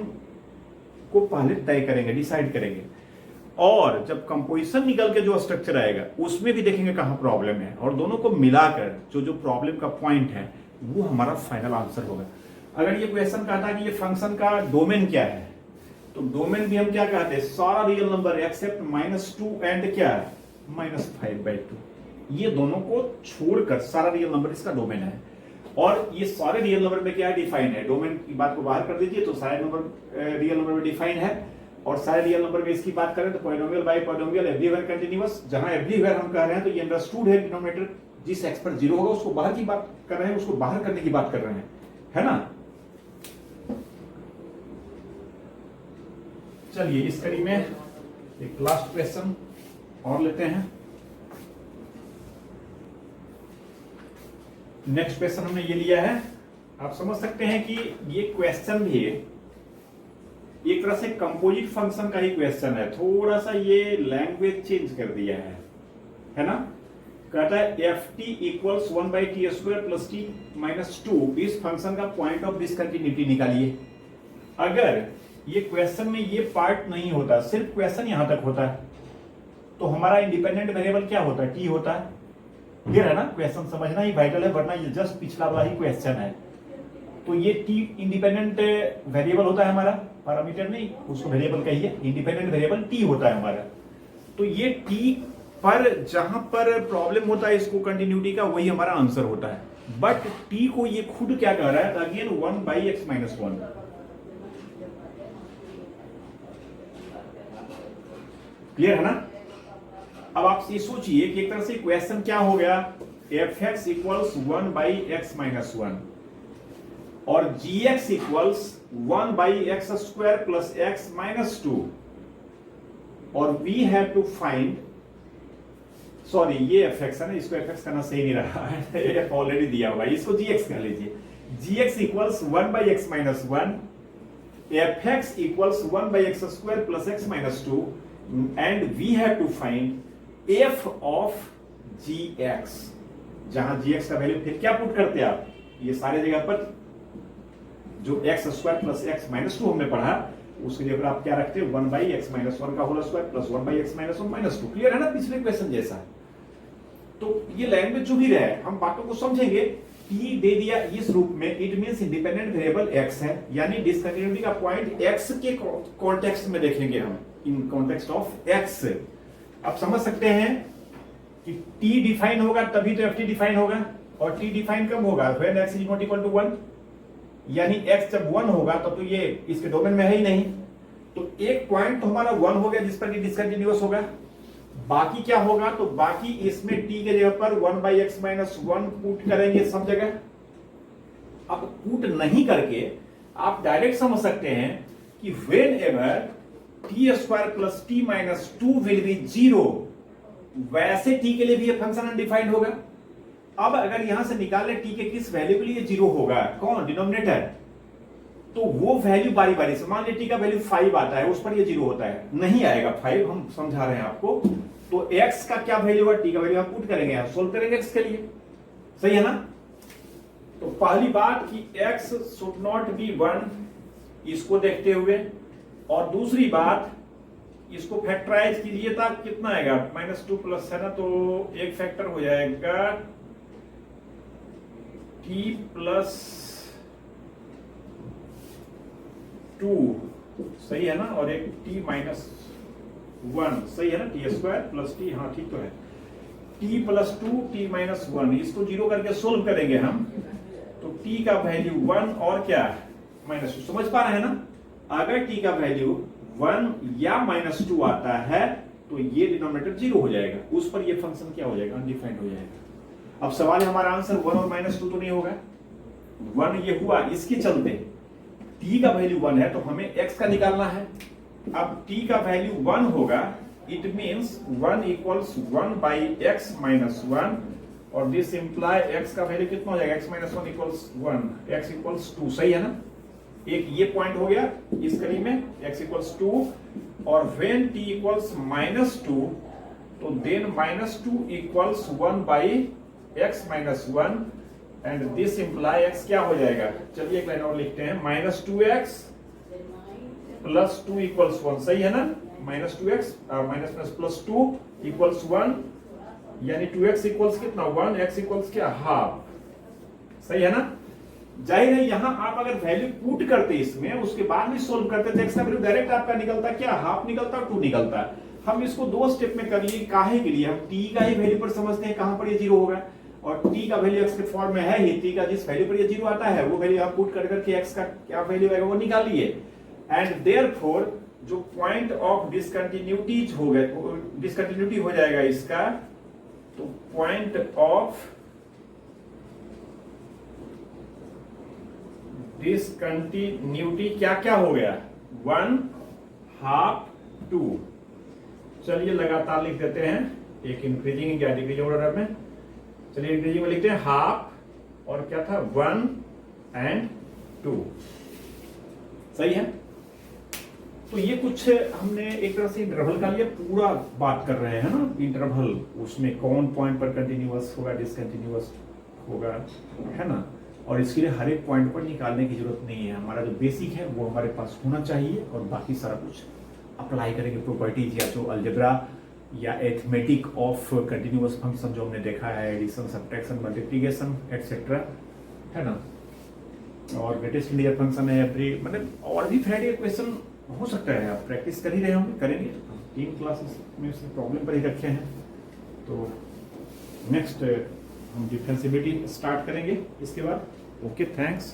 को पहले तय करेंगे, डिसाइड करेंगे, और जब कंपोजिशन निकल के जो स्ट्रक्चर आएगा उसमें भी देखेंगे कहां प्रॉब्लम है, और दोनों को मिलाकर जो प्रॉब्लम का पॉइंट है वो हमारा फाइनल आंसर होगा. अगर ये क्वेश्चन कहता है कि ये फंक्शन का डोमेन क्या है, तो डोमेन भी हम क्या कहते हैं, सारा रियल नंबर एक्सेप्ट -2 एंड क्या है, -5/2, ये दोनों को छोड़कर सारा रियल नंबर इसका डोमेन है. और ये सारे रियल नंबर में क्या डिफाइन है, डोमेन की बात को बाहर कर दीजिए तो सारे नंबर रियल नंबर में डिफाइन है, और सारे रियल नंबर में इसकी बात करें तो polynomial bye polynomial everywhere continuous, जहां एवरीवेयर हम कह रहे हैं तो ये अंडरस्टूड है, डिनोमिनेटर जिस एक्स पर 0 होगा उसको बाहर की बात कर रहे हैं, उसको बाहर करने की बात कर रहे हैं, है ना. चलिए इस कड़ी में एक लास्ट क्वेश्चन और लेते हैं. नेक्स्ट क्वेश्चन हमने ये लिया है, आप समझ सकते हैं कि ये क्वेश्चन भी एक तरह से कंपोजिट फंक्शन का ही क्वेश्चन है, थोड़ा सा ये लैंग्वेज चेंज कर दिया है ना. कहता है F T equals 1/t² plus t -2, इस फंक्शन का पॉइंट ऑफ डिसकंटिन्यूटी निकालिए. अगर ये क्वेश्चन में ये पार्ट नहीं होता, सिर्फ क्वेश्चन यहां तक होता है, तो हमारा इंडिपेंडेंट वेरिएबल क्या होता है, टी होता है. क्लियर है ना, क्वेश्चन समझना ही वाइटल है, वरना ये जस्ट पिछला वाला ही क्वेश्चन है. तो ये टी इंडिपेंडेंट वेरिएबल होता है हमारा, पैरामीटर नहीं, उसको वेरिएबल कहिए, इंडिपेंडेंट वेरिएबल टी होता है हमारा. तो ये टी पर जहां पर प्रॉब्लम होता है इसको कंटिन्यूटी का, वही हमारा आंसर होता है. बट टी को ये खुद क्या कह रहा है, अगेन 1/x-1. क्लियर है ना. अब आप ये सोचिए कि एक तरह से क्वेश्चन क्या हो गया, fx इक्वल्स 1/x-1 और gx equals 1/x² plus x -2, और we have to find sorry ये एफ एक्स है ना, इसको एफ एक्स करना सही नहीं रहा है एफ ऑलरेडी दिया हुआ है, इसको जी एक्स कर लीजिए। G X equals 1/x - 1, F X equals 1/x² + x - 2 and we have to find F of G X, जहां जी एक्स का वैल्यू फिर क्या पुट करते हैं आप, ये सारे जगह पर जो x² + x - 2 हमने पढ़ा उसके जगह पर आप क्या रखते हैं 1/x - 1 का होल स्क्वायर + 1/x - 1 - 2। क्लियर है ना पिछले क्वेश्चन जैसा। तो ये लैंग्वेज जो भी रहे हम बातों को समझेंगे। t दे दिया इस रूप में, it means independent variable x है, यानी डिसकंटिन्यूटी का पॉइंट x के कॉन्टेक्स्ट में देखेंगे हम, इन कॉन्टेक्स्ट ऑफ x। आप समझ सकते हैं कि t डिफाइन होगा तभी तो ft डिफाइन होगा, और t डिफाइन कब होगा व्हेन x ≠ 1, यानी x जब 1 होगा तो ये इसके डोमेन में है ही नहीं। तो एक पॉइंट तो हमारा 1 हो गया जिस पर डिसकंटिन्यूअस होगा, बाकी क्या होगा, तो बाकी इसमें t के जगह पर 1/x - 1 पुट करेंगे सब जगह। अब पुट नहीं करके आप डायरेक्ट समझ सकते हैं कि when ever t² + t - 2 will be 0, वैसे t के लिए भी ये फंक्शन अनडिफाइंड होगा। अब अगर यहां से निकाले t के किस वैल्यू के लिए 0 होगा, कौन डिनोमिनेटर, तो वो वैल्यू बारी बारी से, मान लीजिए t का वैल्यू 5 आता है, उस पर ये 0 होता है, नहीं आएगा 5, हम समझा रहे हैं आपको। तो x का क्या वैल्यू है, t का वैल्यू हम पुट करेंगे, हम सोल्व करेंगे x के लिए, सही है ना। तो पहली बात कि x शुड नॉट बी 1, इसको देखते हुए, और दूसरी बात इसको फैक्टराइज कीजिए तो कितना आएगा -2 प्लस है ना, तो एक फैक्टर हो जाएगा t + 2, सही है ना, और एक t - 1, सही है ना, t² + t, हाँ ठीक तो है, t + 2 t - 1, इसको 0 करके सोल्व करेंगे हम, तो t का वैल्यू 1 और क्या -2, समझ पा रहे हैं ना। अगर t का वैल्यू 1 या -2 आता है तो ये डिनोमिनेटर 0 हो जाएगा, उस पर ये फंक्शन क्या हो जाएगा, अनडिफाइंड हो जाएगा। अब सवाल है हमारा आंसर 1 और -2 तो नहीं होगा, 1 ये हुआ, इसके चलते t का वैल्यू 1 है तो हमें x का निकालना है। अब t का वैल्यू 1 होगा, इट मींस 1 = 1/x - 1, और दिस इंप्लाई x का वैल्यू कितना हो जाएगा, x - 1 = 1, x = 2, सही है ना। एक ये पॉइंट हो गया इस कड़ी में, x = 2, और व्हेन t = -2 तो then -2 = 1/x - 1, and this imply x क्या हो जाएगा, चलिए एक लाइन और लिखते हैं, -2x + 2 = 1, सही है ना, -2x +2 = 1, यानी 2x इक्वल्स कितना 1, x इक्वल्स क्या हाफ, सही है ना। जाहिर है यहां आप अगर वैल्यू पुट करते इसमें, उसके बाद भी सोल्व करते तो x का वैल्यू डायरेक्ट आपका निकलता क्या, हाफ निकलता, 2 निकलता। हम इसको 2 स्टेप में कर लिए, काहे के लिए, हम t का ही वैल्यू पर समझते हैं कहां पर ये 0 होगा, और t का वैल्यू x के फॉर्म में है ही, t का जिस वैल्यू पर ये 0 आता है वो वैल्यू आप पुट कर करके x का क्या वैल्यू आएगा वो निकालिए, एंड देयरफॉर जो पॉइंट ऑफ डिसकंटिन्यूटीज हो गए, डिसकंटिन्यूटी हो जाएगा इसका, तो पॉइंट ऑफ डिसकंटिन्यूटी क्या क्या हो गया, 1, हाफ, 2। चलिए लगातार लिख देते हैं, एक इंक्रीजिंग या डिक्रीजिंग ऑर्डर में, चलिए इंक्रीजिंग में लिखते हैं हाफ, और क्या था 1 and 2, सही है। तो ये कुछ हमने एक तरह से इंटरवल का लिए पूरा बात कर रहे हैं ना, इंटरवल, उसमें कौन पॉइंट पर कंटिन्यूअस होगा, डिसकंटिन्यूअस होगा, है ना, और इसके लिए हर एक पॉइंट पर निकालने की जरूरत नहीं है, हमारा जो बेसिक है वो हमारे पास होना चाहिए, और बाकी सारा कुछ अप्लाई करेंगे प्रॉपर्टीज या जो अलजेब्रा या एथमेटिक ऑफ कंटिन्यूअस फंक्शन जो हमने देखा है, एडिशन, सब्ट्रैक्शन, मल्टीप्लिकेशन एटसेट्रा, है ना, और ग्रेटेस्ट इंटीजर फंक्शन है, मतलब और भी वैरायटी के क्वेश्चन हो सकता है, आप प्रैक्टिस कर ही रहे होंगे, करेंगे, 3 क्लासेस में से प्रॉब्लम पर ही रखे हैं। तो नेक्स्ट हम डिफरेंशिएबिलिटी स्टार्ट करेंगे इसके बाद। Okay, thanks.